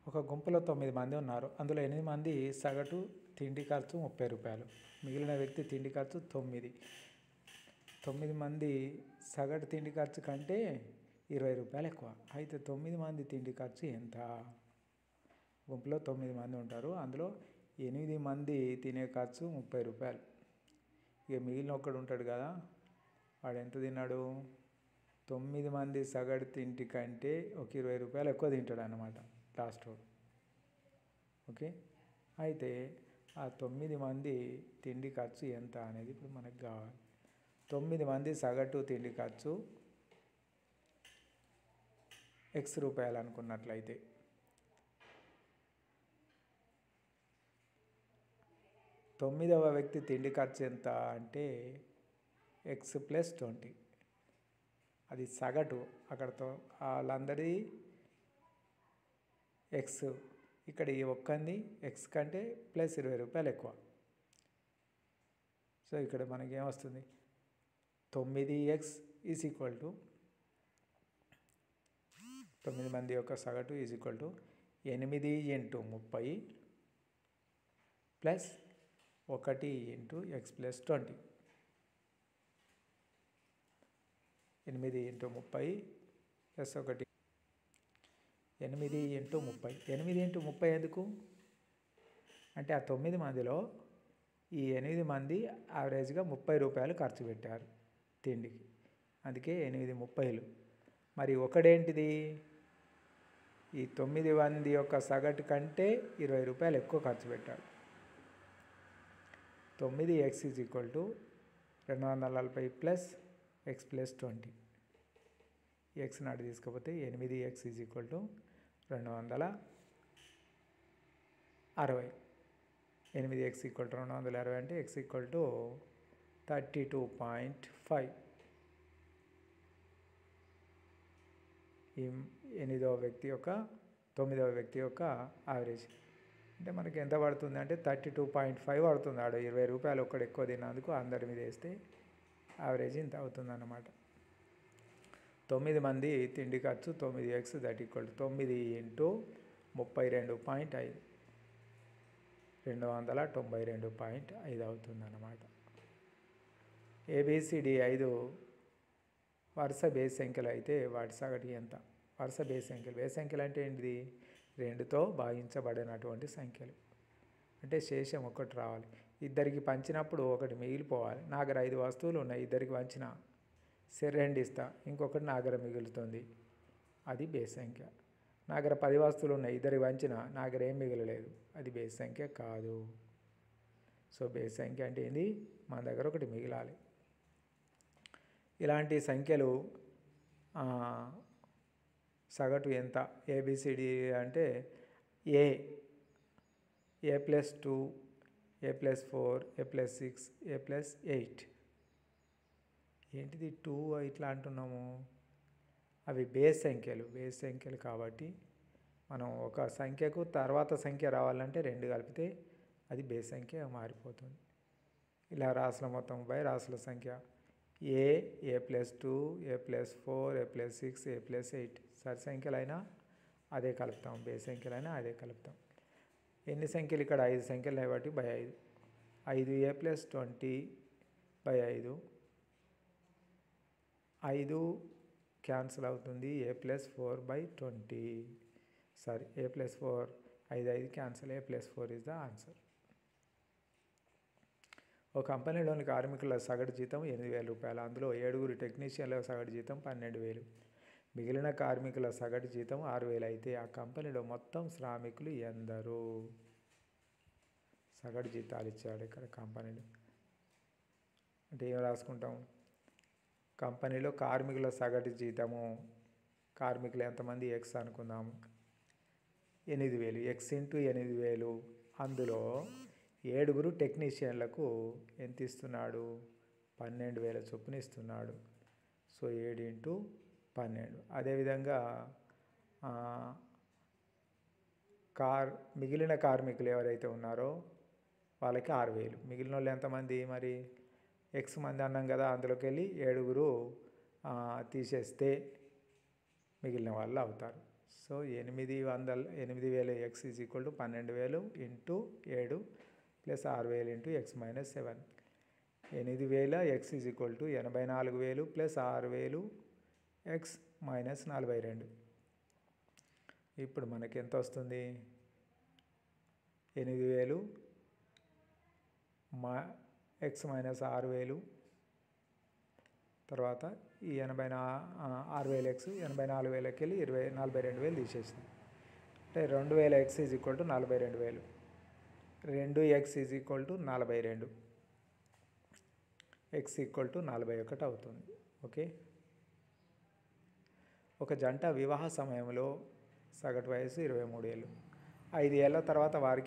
ఒక గుంపులో 9 మంది ఉన్నారు. అందులో 8 మంది సగటు తిండి ఖర్చు 30 రూపాయలు. మిగిలిన వ్యక్తి తిండి ఖర్చు 9. 9 మంది సగటు తిండి ఖర్చు కంటే 20 రూపాయలు ఎక్కువ. అయితే 9 మంది తిండి ఖర్చు ఎంత? గుంపులో 9 మంది ఉంటారు. అందులో 8 మంది తినే ఖర్చు 30 రూపాయలు. ఇక మిగిలిన ఒక్కడు ఉంటాడు కదా, వాడు ఎంత తిన్నాడు, 9 మంది సగటు తిండి కంటే ఒక 20 రూపాయలు ఎక్కువ తింటాడు అన్నమాట లాస్ట్ వాడు. ఓకే, అయితే ఆ 9 మంది తిండి ఖర్చు ఎంత అనేది ఇప్పుడు మనకు కావాలి. 9 మంది సగటు తిండి ఖర్చు X రూపాయలు అనుకున్నట్లయితే తొమ్మిదవ వ్యక్తి తిండి ఖర్చు ఎంత అంటే X + 20. అది సగటు. అక్కడతో వాళ్ళందరి X, ఇక్కడ ఈ ఒక్కంది X కంటే ప్లస్ 20 రూపాయలు ఎక్కువ. సో ఇక్కడ మనకి ఏమొస్తుంది, 9x = 9 మంది యొక్క సగటు = 8 × 30 ప్లస్ 1 × X + 20. 8 × 30 ప్లస్ 1. 8 × 30. 8 × 30 ఎందుకు అంటే ఆ 9 మందిలో ఈ 8 మంది యావరేజ్గా 30 రూపాయలు ఖర్చు పెట్టారు తిండికి, అందుకే 8 30లు. మరి ఒకడేంటిది, ఈ 9 మంది యొక్క సగటు కంటే 20 రూపాయలు ఎక్కువ ఖర్చు పెట్టాడు. 9x = 240 plus X + 20. X నాటి తీసుకపోతే 8x = 260. 8x = 260 అంటే X = 32.5. ఈ 8వ వ్యక్తి యొక్క 9వ వ్యక్తి యొక్క యావరేజ్. అంటే మనకి ఎంత పడుతుంది అంటే 32.5 పడుతుంది. ఆడ 20 రూపాయలు ఒక్కడు ఎక్కువ తిన్నందుకు అందరి మీద వేస్తే యావరేజ్ ఇంత అవుతుంది అన్నమాట. 9 మంది తిండి ఖర్చు 9x దట్ ఈక్వల్ 9 ఇంటూ 32.5 292.5 అవుతుంది అన్నమాట. ఏబిసిడి 5 వరుస బేస్ సంఖ్యలు అయితే వాటి సగటు ఎంత? వరుస బేస్ సంఖ్యలు అంటే ఏంటిది? 2తో భాగించబడినటువంటి సంఖ్యలు. అంటే శేషం ఒకటి రావాలి. ఇద్దరికి పంచినప్పుడు ఒకటి మిగిలిపోవాలి. నా దగ్గర 5 వస్తువులు ఉన్నాయి, ఇద్దరికి పంచిన 2 ఇస్తా, ఇంకొకటి నా దగ్గర మిగులుతుంది, అది బేస్ సంఖ్య. నా దగ్గర 10 వస్తువులు ఉన్నాయి, ఇద్దరికి పంచిన నా దగ్గర ఏం మిగలలేదు, అది బేస్ సంఖ్య కాదు. సో బేస్ సంఖ్య అంటే ఏంది? మన దగ్గర ఒకటి మిగిలాలి. ఇలాంటి సంఖ్యలు సగటు ఎంత? ఏబిసిడి అంటే ఏ ప్లస్ 2, ఏ ప్లస్ 4, ఏ ప్లస్ 6, ఏ ప్లస్ 8. ఏంటిది 2 ఇట్లా అంటున్నాము? అవి బేస్ సంఖ్యలు కాబట్టి మనం ఒక సంఖ్యకు తర్వాత సంఖ్య రావాలంటే 2 కలిపితే అది బేస్ సంఖ్య మారిపోతుంది. ఇలా రాసుల మొత్తం బై రాసుల సంఖ్య ఏ ప్లస్ 2, ఏ ప్లస్ 4, ఏ ప్లస్ 6, ఏ ప్లస్ 8. సరి సంఖ్యలైనా అదే కలుపుతాం, బేస్ సంఖ్యలైనా అదే కలుపుతాం. ఎన్ని సంఖ్యలు ఇక్కడ? 5 సంఖ్యలు కాబట్టి by 5. 5a plus 20 by 5. 5 cancel అవుతుంది. A plus 4 by 20. Sorry, A plus 4, 5 cancel. A plus 4 is the answer. ఒక కంపెనీలోని కార్మికుల సగటు జీతం 8,000 రూపాయలు. అందులో 7 టెక్నీషియన్ల సగటు జీతం 12,000. మిగిలిన కార్మికుల సగటు జీతం 6,000 అయితే ఆ కంపెనీలో మొత్తం శ్రామికులు ఎందరు? సగటు జీతాలు ఇచ్చాడు ఇక్కడ కంపెనీలో. అంటే ఏం రాసుకుంటాం? కంపెనీలో కార్మికుల సగటు జీతము, కార్మికులు ఎంతమంది? ఎక్స్ అనుకుందాము. 8,000. X into 8,000. అందులో 7 టెక్నీషియన్లకు ఎంత ఇస్తున్నాడు? 12,000 చొప్పున ఇస్తున్నాడు. So 7 into 12. అదేవిధంగా మిగిలిన కార్మికులు ఎవరైతే ఉన్నారో వాళ్ళకి 6,000. మిగిలిన వాళ్ళు ఎంతమంది మరి? ఎక్స్ మంది అన్నాం కదా, అందులోకి వెళ్ళి 7 తీసేస్తే మిగిలిన వాళ్ళు అవుతారు. So 8,000 X is equal to 12,000 into 7 plus 6,000 into X minus 7. 8,000 X is equal to 84,000 plus 6,000 X minus 42. ఇప్పుడు మనకి ఎంత వస్తుంది? 8,000 ఎక్స్ మైనస్ 6,000 తర్వాత ఈ 6,000 ఎక్స్ 84,000కి వెళ్ళి 42,000 తీసేసింది. అంటే 2,000 X is equal to 42,000. 2x is equal to 42. X equal to 41 అవుతుంది. ఓకే. ఒక జంట వివాహ సమయంలో సగటు వయస్సు 23 ఏళ్ళు. 5 ఏళ్ల తర్వాత వారి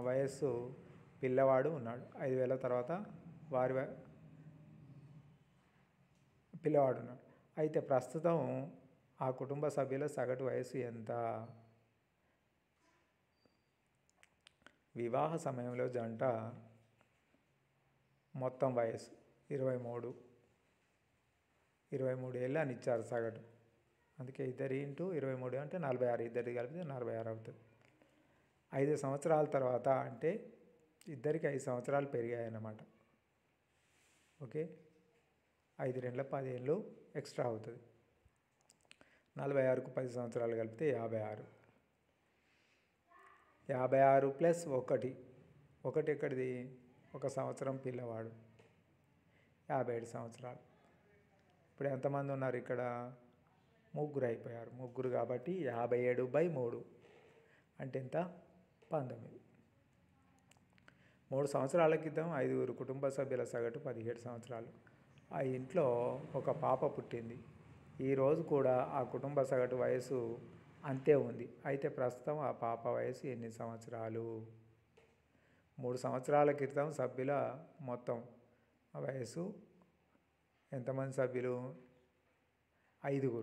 వయస్సు పిల్లవాడు ఉన్నాడు. 5 ఏళ్ల తర్వాత వారి పిల్లవాడు ఉన్నాడు. అయితే ప్రస్తుతం ఆ కుటుంబ సభ్యుల సగటు వయస్సు ఎంత? వివాహ సమయంలో జంట మొత్తం వయస్సు 23 ఏళ్ళు అని ఇచ్చారు సగటు. అందుకే 2 ఇంటూ 23 అంటే 46. ఇద్దరికి కలిపితే 46 అవుతుంది. 5 సంవత్సరాల తర్వాత అంటే ఇద్దరికి 5 సంవత్సరాలు పెరిగాయన్నమాట. ఓకే. 5 రెండ్ల 10 ఏళ్ళు ఎక్స్ట్రా అవుతుంది. 46కు 10 సంవత్సరాలు కలిపితే 56. 56 ప్లస్ 1. 1 ఎక్కడిది? 1 సంవత్సరం పిల్లవాడు. 57 సంవత్సరాలు. ఇప్పుడు ఎంతమంది ఉన్నారు ఇక్కడ? 3 అయిపోయారు. 3 కాబట్టి 57/3 అంటే ఎంత? 19. 3 సంవత్సరాల క్రితం 5 కుటుంబ సభ్యుల సగటు 17 సంవత్సరాలు. ఆ ఇంట్లో ఒక పాప పుట్టింది. ఈరోజు కూడా ఆ కుటుంబ సగటు వయసు అంతే ఉంది. అయితే ప్రస్తుతం ఆ పాప వయసు ఎన్ని సంవత్సరాలు? 3 సంవత్సరాల క్రితం సభ్యుల మొత్తం వయసు ఎంతమంది సభ్యులు? 5.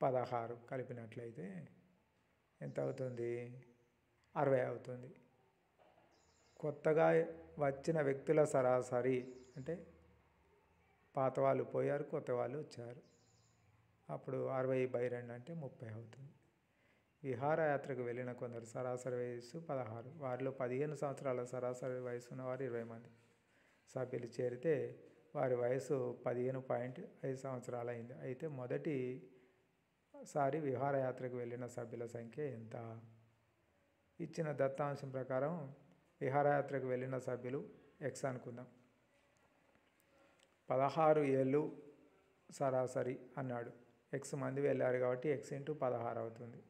16 కలిపినట్లయితే ఎంత అవుతుంది? 60 అవుతుంది. కొత్తగా వచ్చిన వ్యక్తుల సరాసరి అంటే పాత వాళ్ళు పోయారు, కొత్త వాళ్ళు వచ్చారు. అప్పుడు 60/2 అంటే 30 అవుతుంది. విహారయాత్రకు వెళ్ళిన కొందరు సరాసరి వయస్సు 16. వారిలో 15 సంవత్సరాల సరాసరి వయసు ఉన్నవారు 20 మంది సభ్యులు చేరితే వారి వయసు 15.5 సంవత్సరాలు అయింది. అయితే మొదటిసారి విహారయాత్రకు వెళ్ళిన సభ్యుల సంఖ్య ఎంత? ఇచ్చిన దత్తాంశం ప్రకారం విహారయాత్రకు వెళ్ళిన సభ్యులు ఎక్స్ అనుకుందాం. 16 ఏళ్ళు సరాసరి అన్నాడు. ఎక్స్ మంది వెళ్ళారు కాబట్టి ఎక్స్ ఇంటూ 16 అవుతుంది.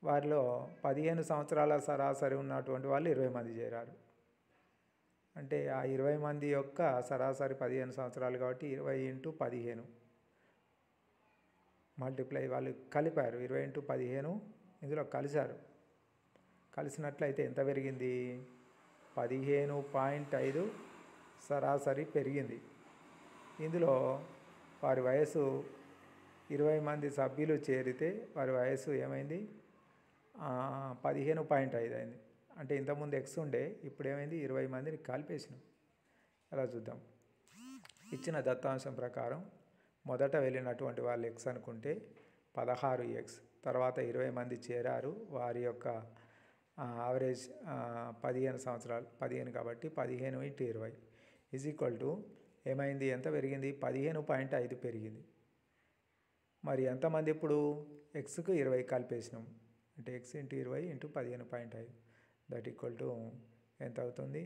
వారిలో 15 సంవత్సరాల సరాసరి ఉన్నటువంటి వాళ్ళు 20 మంది చేరారు. అంటే ఆ 20 మంది యొక్క సరాసరి 15 సంవత్సరాలు కాబట్టి 20 ఇంటూ 15 మల్టిప్లై వాళ్ళు కలిపారు. 20 ఇంటూ 15 ఇందులో కలిసినట్లయితే ఎంత పెరిగింది? 15.5 సరాసరి పెరిగింది. ఇందులో వారి వయసు 20 మంది సభ్యులు చేరితే వారి వయసు ఏమైంది? 15.5 అయింది. అంటే ఇంతకుముందు ఎక్స్ ఉండే, ఇప్పుడు ఏమైంది? 20 మందిని కలిపేసినాం. ఎలా చూద్దాం. ఇచ్చిన దత్తాంశం ప్రకారం మొదట వెళ్ళినటువంటి వాళ్ళు ఎక్స్ అనుకుంటే 16x, తర్వాత 20 మంది చేరారు, వారి యొక్క యావరేజ్ 15 సంవత్సరాలు, 15 కాబట్టి 15 ఇంటూ 20 ఈజ్ ఈక్వల్ టు ఏమైంది? ఎంత పెరిగింది? 15.5 పెరిగింది. మరి ఎంతమంది ఇప్పుడు? ఎక్స్కు 20 కలిపేసినాం అంటే X into 20 into 15.5 that equal to ఎంత అవుతుంది?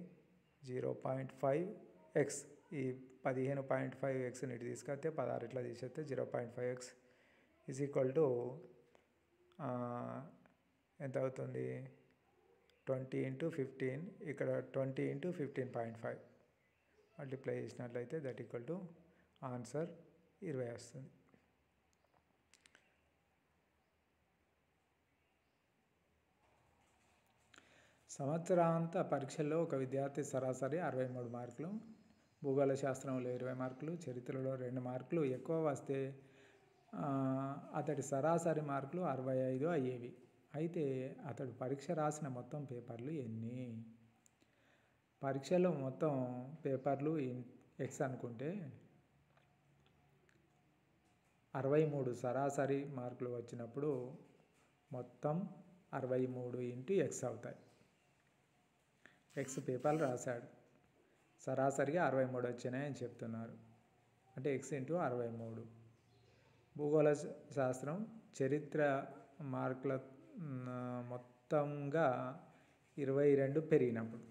0.5x. ఈ 15.5xని ఇటు తీసుకొస్తే 16 ఇట్లా తీసేస్తే 0.5x ఈజ్ ఈక్వల్ టు ఎంత అవుతుంది? 20 ఇంటూ 15, ఇక్కడ 20 ఇంటూ 15.5 మల్టిప్లై చేసినట్లయితే దట్ ఈక్వల్ టు ఆన్సర్ 20 వస్తుంది. సంవత్సరాంత పరీక్షల్లో ఒక విద్యార్థి సరాసరి 63 మార్కులు, భూగోళ శాస్త్రంలో 20 మార్కులు, చరిత్రలో 2 మార్కులు ఎక్కువ వస్తే అతడి సరాసరి మార్కులు 65 అయ్యేవి. అయితే అతడు పరీక్ష రాసిన మొత్తం పేపర్లు ఎన్ని? పరీక్షలో మొత్తం పేపర్లు ఎక్స్ అనుకుంటే 63 సరాసరి మార్కులు వచ్చినప్పుడు మొత్తం 63 ఇంటూ ఎక్స్ అవుతాయి. ఎక్స్ పేపర్లు రాశాడు, సరాసరిగా 63 వచ్చినాయని చెప్తున్నారు. అంటే ఎక్స్ ఇంటూ 63. భూగోళ శాస్త్రం చరిత్ర మార్కుల మొత్తంగా 22 పెరిగినప్పుడు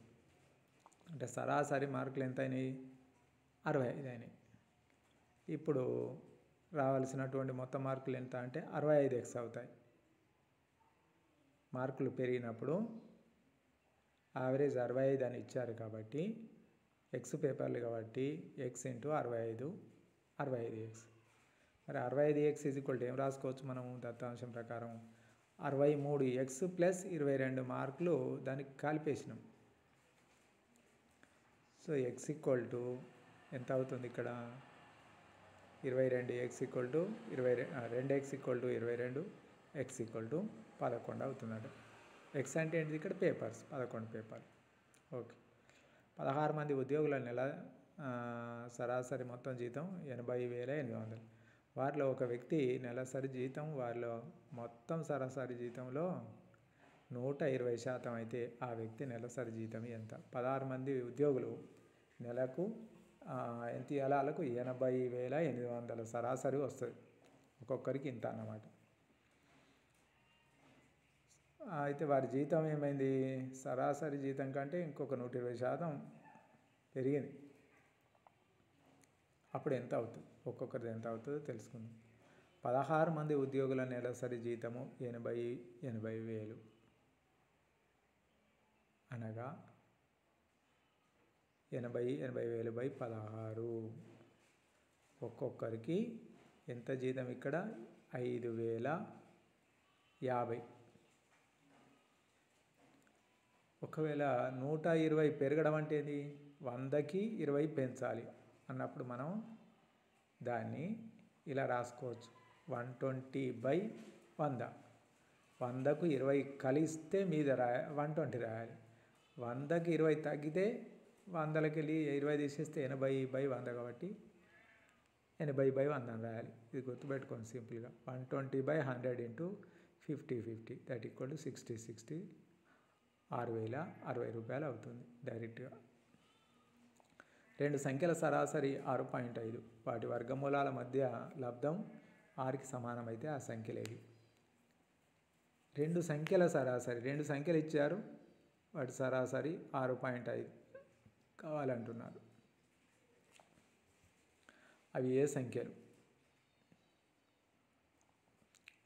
అంటే సరాసరి మార్కులు ఎంత అయినాయి? 65 అయినాయి. ఇప్పుడు రావాల్సినటువంటి మొత్తం మార్కులు ఎంత అంటే 65x అవుతాయి. మార్కులు పెరిగినప్పుడు యావరేజ్ 65 అని ఇచ్చారు కాబట్టి ఎక్స్ పేపర్లు కాబట్టి ఎక్స్ ఇంటూ 65, 65x. మరి 65x ఈజ్ ఈక్వల్ టు ఏం రాసుకోవచ్చు మనము దత్తాంశం ప్రకారం? 63x ప్లస్ 22 మార్కులు దానికి కలిపేసినాం. సో ఎక్స్ ఈక్వల్ టు ఎంత అవుతుంది ఇక్కడ? 22x equal to 2x equal to 22, x equal to 11 అవుతుందట. ఎక్స్ అంటే ఏంటిది? ఇక్కడ పేపర్స్ 11 పేపర్లు. ఓకే. 16 మంది ఉద్యోగుల నెల సరాసరి మొత్తం జీతం 80,800. వారిలో ఒక వ్యక్తి నెలసరి జీతం వారిలో మొత్తం సరాసరి జీతంలో 120% అయితే ఆ వ్యక్తి నెలసరి జీతం ఎంత? 16 మంది ఉద్యోగులు నెలకు ఎంత ఇవ్వాలి? వాళ్ళకు 80,800 సరాసరి వస్తుంది. ఒక్కొక్కరికి ఇంత అన్నమాట. అయితే వారి జీతం ఏమైంది? సరాసరి జీతం కంటే ఇంకొక 120% పెరిగింది. అప్పుడు ఎంత అవుతుంది? ఒక్కొక్కరిది ఎంత అవుతుందో తెలుసుకుందాం. 16 మంది ఉద్యోగుల నెలసరి జీతము 80,000 అనగా 80,000/16. ఒక్కొక్కరికి ఎంత జీతం ఇక్కడ? 5,050. ఒకవేళ 120 పెరగడం అంటే ఏంది? 100కి 20 పెంచాలి అన్నప్పుడు మనం దాన్ని ఇలా రాసుకోవచ్చు. 120/100. 100కు 20 కలిస్తే మీద 120 రాయాలి. 100కి 20 తగ్గితే 100కి వెళ్ళి 20 తీసేస్తే 80/100 కాబట్టి 80/100 రాయాలి. ఇది గుర్తుపెట్టుకోండి సింపుల్గా. 120/100 ఇంటూ 50 దట్ ఈక్వల్ టు 60 6,060 రూపాయలు అవుతుంది డైరెక్ట్గా. రెండు సంఖ్యల సరాసరి 6.5. వాటి వర్గమూలాల మధ్య లబ్ధం 6కి సమానమైతే ఆ సంఖ్యలేవి. రెండు సంఖ్యల సరాసరి, రెండు సంఖ్యలు ఇచ్చారు, వాటి సరాసరి 6.5 కావాలంటున్నారు. అవి ఏ సంఖ్యలు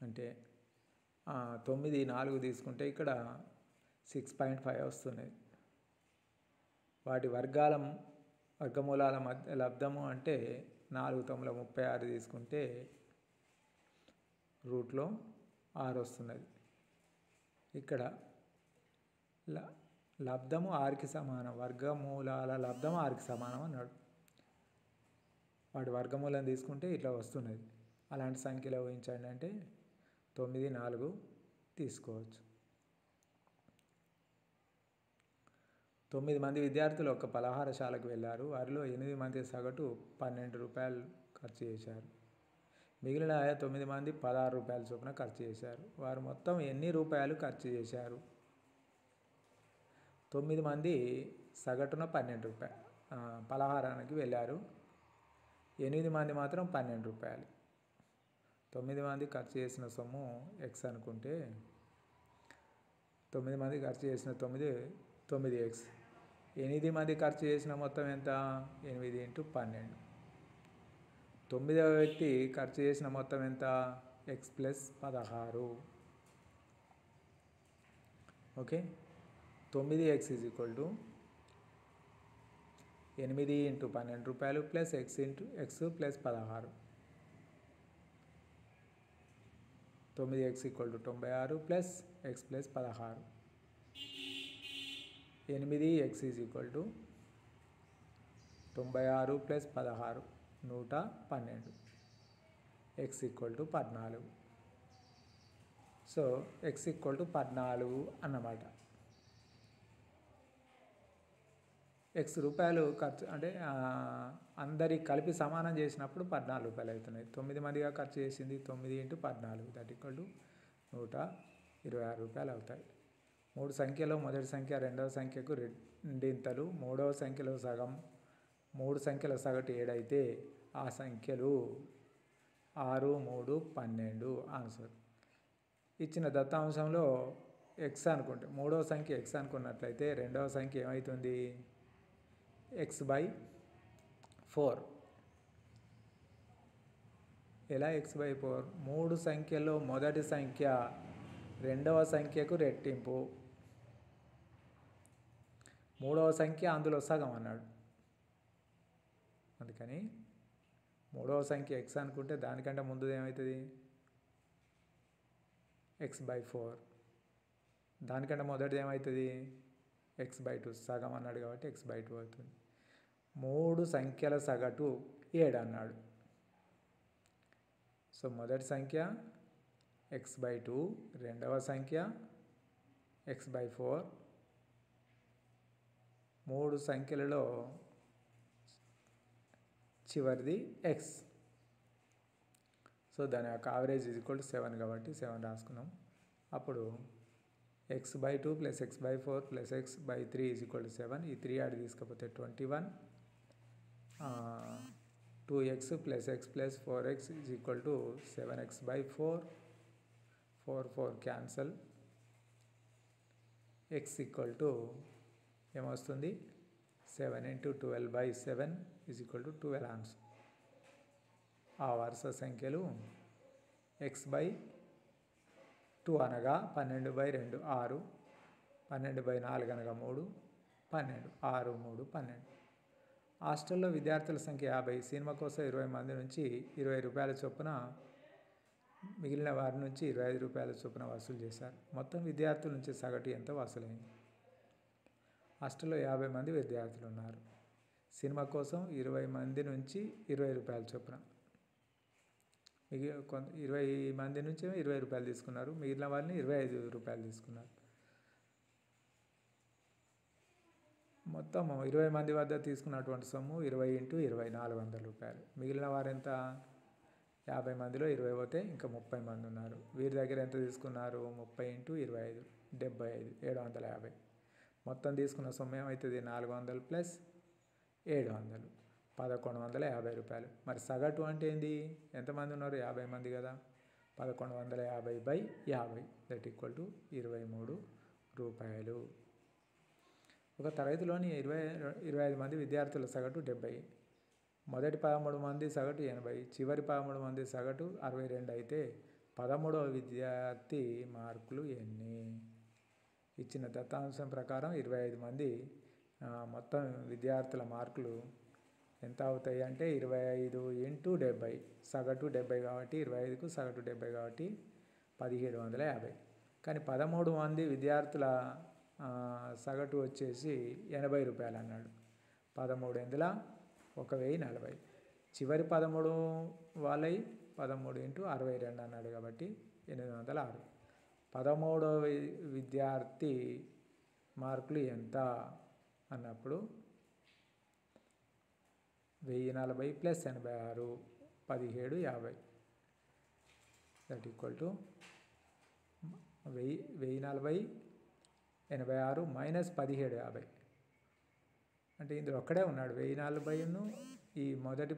అంటే 9, 4 తీసుకుంటే ఇక్కడ 6.5 వస్తున్నాయి. వాటి వర్గమూలాల మధ్య లబ్ధము అంటే 4 9 36 తీసుకుంటే రూట్లో 6 వస్తున్నది. ఇక్కడ లబ్ధము 6కి సమానం, వర్గమూలాల లబ్ధం 6కి సమానం అన్నాడు. వాటి వర్గమూలం తీసుకుంటే ఇట్లా వస్తున్నది. అలాంటి సంఖ్యలో ఊహించండి అంటే 9, 4 తీసుకోవచ్చు. 9 మంది విద్యార్థులు ఒక పలహారశాలకు వెళ్ళారు. వారిలో 8 మంది సగటు 12 రూపాయలు ఖర్చు చేశారు. మిగిలిన 9 మంది 16 రూపాయల చొప్పున ఖర్చు చేశారు. వారు మొత్తం ఎన్ని రూపాయలు ఖర్చు చేశారు? 9 మంది సగటున 12 రూపాయలు పలహారానికి వెళ్ళారు. 8 మంది మాత్రం 12 రూపాయలు. 9 మంది ఖర్చు చేసిన సొమ్ము ఎక్స్ అనుకుంటే 9 మంది ఖర్చు చేసిన 9x. 8 మంది ఖర్చు చేసిన మొత్తం ఎంత? 8 × 12. 9వ వ్యక్తి ఖర్చు చేసిన మొత్తం ఎంత? x + 16. ఓకే. 9x = 8 × 12 రూపాయలు plus x + 16. 9x = 96 plus x + 16. 8x = 96 plus 16 112. x = 14. So x = 14 అన్నమాట. x రూపాయలు ఖర్చు అంటే అందరి కలిపి సమానం చేసినప్పుడు 14 రూపాయలు అవుతున్నాయి. 9 మందిగా ఖర్చు చేసింది 9 × 14 దట్ ఈక్వల్ టు 126 రూపాయలు అవుతాయి. 3 సంఖ్యలో మొదటి సంఖ్య రెండవ సంఖ్యకు రెండింతలు, మూడవ సంఖ్యలో సగం, 3 సంఖ్యల సగటు 7 అయితే ఆ సంఖ్యలు 6, 3, 12. ఆన్సర్ ఇచ్చిన దత్తాంశంలో x అనుకుంటే మూడవ సంఖ్య x అనుకున్నట్లయితే రెండవ సంఖ్య ఏమవుతుంది? x/4. ఎలా x/4? 3 సంఖ్యలో మొదటి సంఖ్య రెండవ సంఖ్యకు రెట్టింపు, మూడవ సంఖ్య అందులో సగం అన్నాడు. అందుకని మూడవ సంఖ్య x అనుకుంటే దానికంటే ముందు ఏమవుతుంది? x/4. దానికంటే మొదటిది ఏమవుతుంది? x/2. సగం అన్నాడు కాబట్టి x/2 అవుతుంది. 3 సంఖ్యల సగటు 7 అన్నాడు. సో మొదటి సంఖ్య x/2, రెండవ సంఖ్య x/4, 3 సంఖ్యలలో చివరిది x. సో దాని యొక్క యావరేజ్ = 7 కాబట్టి 7 రాసుకున్నాం. అప్పుడు x/2 + x/4 + x/3 = 7. ఈ 3 ఆడి తీసుకపోతే 21. 2x + x + 4x = 7x/4. 4 4 cancel. x ఏమొస్తుంది? 7 × 12/7 = 12 ఆన్సర్. ఆ వరుస సంఖ్యలు x/2 అనగా 12/2 6, 12/4 అనగా 3, 12 6 3 12. హాస్టల్లో విద్యార్థుల సంఖ్య 50. సినిమా కోసం 20 మంది నుంచి 20 రూపాయల చొప్పున, మిగిలిన వారి నుంచి 25 రూపాయల చొప్పున వసూలు చేశారు. మొత్తం విద్యార్థుల నుంచి సగటు ఎంత వసూలైంది? హాస్టల్లో 50 మంది విద్యార్థులు ఉన్నారు. సినిమా కోసం 20 మంది నుంచి 20 రూపాయల చొప్పున, కొంత 20 మంది నుంచి 20 రూపాయలు తీసుకున్నారు, మిగిలిన వాళ్ళని 25 రూపాయలు తీసుకున్నారు. మొత్తం 20 మంది వద్ద తీసుకున్నటువంటి సొమ్ము 20 × 20 400 రూపాయలు. మిగిలిన వారు ఎంత? 50 మందిలో 20 పోతే ఇంకా 30 మంది ఉన్నారు. వీరి దగ్గర ఎంత తీసుకున్నారు? 30 × 25 75 750. మొత్తం తీసుకున్న సొమ్ము ఏమవుతుంది? 400 + 700 1150 రూపాయలు. మరి సగటు అంటే ఏంది? ఎంతమంది ఉన్నారు? 50 మంది కదా. 1150/50 దట్ ఈక్వల్ టు 23 రూపాయలు. ఒక తరగతిలోని 25 మంది విద్యార్థుల సగటు 70, మొదటి 13 మంది సగటు 80, చివరి 13 మంది సగటు 62 అయితే 13వ విద్యార్థి మార్కులు ఎన్ని? ఇచ్చిన దత్తాంశం ప్రకారం 25 మంది మొత్తం విద్యార్థుల మార్కులు ఎంత అవుతాయి అంటే 25 × 70, సగటు 70 కాబట్టి 25కు సగటు 70 కాబట్టి 1750. కానీ 13 మంది విద్యార్థుల సగటు వచ్చేసి 80 రూపాయలు అన్నాడు. 13 ఎందుల 1040. చివరి 13 వాళ్ళవి 13 × 62 అన్నాడు కాబట్టి 806. 13వ విద్యార్థి మార్కులు ఎంత అన్నప్పుడు 1040 + 86 1750 దట్ ఈక్వల్ టు 1040 86 - 1750. అంటే ఇందులో ఒక్కడే ఉన్నాడు. 1040ను ఈ మొదటి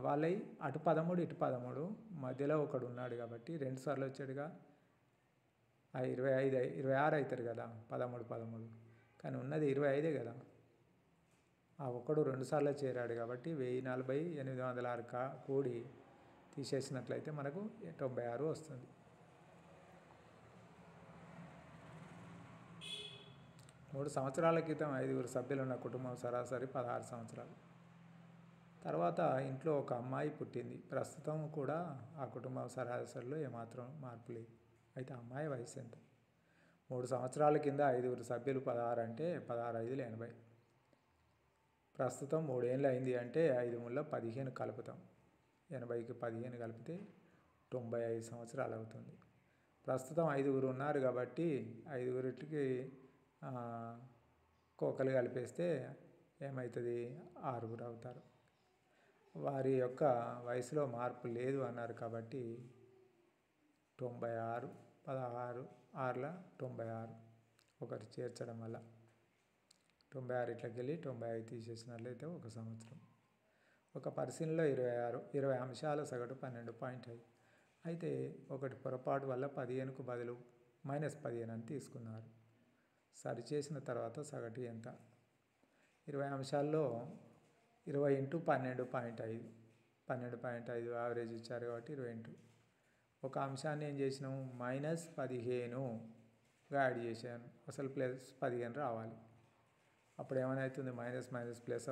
వాళ్ళవి అటు 13 ఇటు 13 మధ్యలో ఒకడు ఉన్నాడు కాబట్టి 2 సార్లు వచ్చాడుగా. 26 అవుతారు కదా 13 కానీ ఉన్నది 25 కదా. ఆ ఒక్కడు 2 సార్లు చేరాడు కాబట్టి 1040 806 కూడి తీసేసినట్లయితే మనకు 96 వస్తుంది. 3 సంవత్సరాల క్రితం 5గురు సభ్యులున్న కుటుంబం సరాసరి 16 సంవత్సరాలు. తర్వాత ఇంట్లో ఒక అమ్మాయి పుట్టింది. ప్రస్తుతం కూడా ఆ కుటుంబం సరాసరిలో ఏమాత్రం మార్పు లేదు. అయితే అమ్మాయి వయసు ఎంత? 3 సంవత్సరాల కింద 5గురు సభ్యులు 16 అంటే 16 × 5 = 80. ప్రస్తుతం 3 ఏళ్ళు అయింది అంటే 5 × 15 కలుపుతాం. 80కి 15 కలిపితే 95 సంవత్సరాలు అవుతుంది. ప్రస్తుతం 5గురు ఉన్నారు కాబట్టి 5గురికి కోకలు కలిపేస్తే ఏమవుతుంది? 6గురు అవుతారు. వారి యొక్క వయసులో మార్పు లేదు అన్నారు కాబట్టి 96. 16 6ల 96 ఒకటి చేర్చడం వల్ల 96 ఇట్లకి వెళ్ళి 95 తీసేసినట్లయితే 1 సంవత్సరం. ఒక పరిశీలనలో 20 అంశాల సగటు 12.5. అయితే ఒకటి పొరపాటు వల్ల 15కు బదులు -15 అని తీసుకున్నారు. సరిచేసిన తర్వాత సగటు ఎంత? 20 అంశాల్లో 20 × 12.5 12.5 యావరేజ్ ఇచ్చారు కాబట్టి 20 ఒక అంశాన్ని ఏం చేసినాము? -15గా యాడ్ చేశాను. అసలు +15 రావాలి. అప్పుడు ఏమైనా అవుతుంది? మైనస్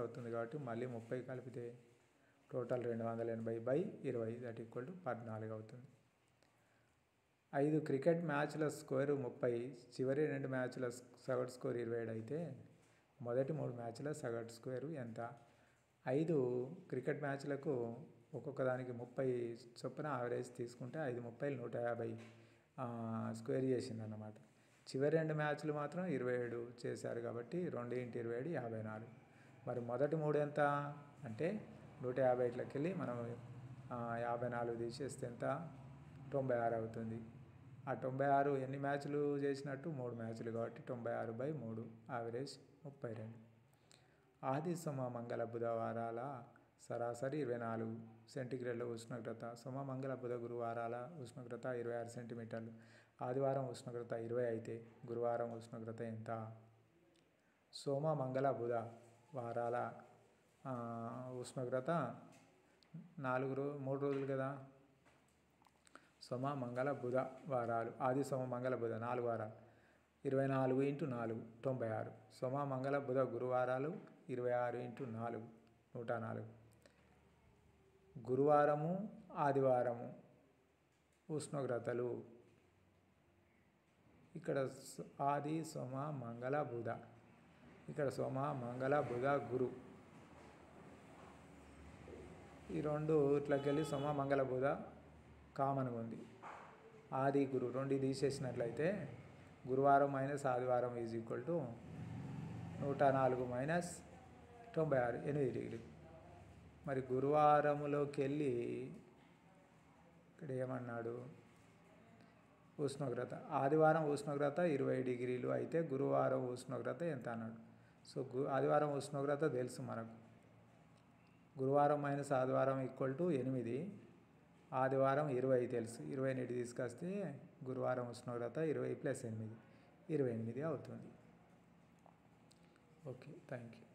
అవుతుంది కాబట్టి మళ్ళీ 30 కలిపితే టోటల్ 280/20 దట్ ఈక్వల్ టు 14 అవుతుంది. 5 క్రికెట్ మ్యాచ్ల స్కోరు 30, చివరి 2 మ్యాచ్ల సగటు స్కోరు 27 అయితే మొదటి 3 మ్యాచ్ల సగటు స్కోరు ఎంత? 5 క్రికెట్ మ్యాచ్లకు ఒక్కొక్క దానికి 30 చొప్పున యావరేజ్ తీసుకుంటే 5 30 150 స్క్వేర్ చేసింది అన్నమాట. చివరి 2 మ్యాచ్లు మాత్రం 27 చేశారు కాబట్టి 2 × 27 54. మరి మొదటి 3 ఎంత అంటే 150 ఇట్లకి వెళ్ళి మనం 54 తీసేస్తే ఎంత? 96 అవుతుంది. ఆ 96 ఎన్ని మ్యాచ్లు చేసినట్టు? 3 మ్యాచ్లు కాబట్టి 96/3 యావరేజ్ 32. ఆది సోమ మంగళ బుధవారాల సరాసరి 24 సెంటీగ్రేడ్ల ఉష్ణోగ్రత. సోమ మంగళ బుధ గురువారాల ఉష్ణోగ్రత 26 సెంటీమీటర్లు. ఆదివారం ఉష్ణోగ్రత 20 అయితే గురువారం ఉష్ణోగ్రత ఎంత? సోమ మంగళ బుధ వారాల ఉష్ణోగ్రత 3 రోజులు కదా. సోమ మంగళ బుధ వారాలు ఆది సోమ మంగళ బుధ 4 వారాలు 24 × 4 96. సోమ మంగళ బుధ గురువారాలు 26 × 4 104. గురువారము ఆదివారము ఉష్ణోగ్రతలు ఇక్కడ ఆది సోమ మంగళ బుధ, ఇక్కడ సోమ మంగళ బుధ గురు. ఈ రెండు ఇట్లకి వెళ్ళి సోమ మంగళ బుధ కామన్గా ఉంది. ఆది గురు రెండు తీసేసినట్లయితే గురువారం మైనస్ ఆదివారం ఈజ్ ఈక్వల్ టు 104 మైనస్ 96 8 డిగ్రీలు. మరి గురువారములోకి వెళ్ళి ఇక్కడ ఏమన్నాడు, ఉష్ణోగ్రత ఆదివారం ఉష్ణోగ్రత 20 డిగ్రీలు అయితే గురువారం ఉష్ణోగ్రత ఎంత అన్నాడు. సో ఆదివారం ఉష్ణోగ్రత తెలుసు మనకు, గురువారం మైనస్ ఆదివారం ఈక్వల్ టు 8, ఆదివారం 20 తెలుసు. 20 తీసుకొస్తే గురువారం ఉష్ణోగ్రత 20 + 8 28 అవుతుంది. Okay, thank you.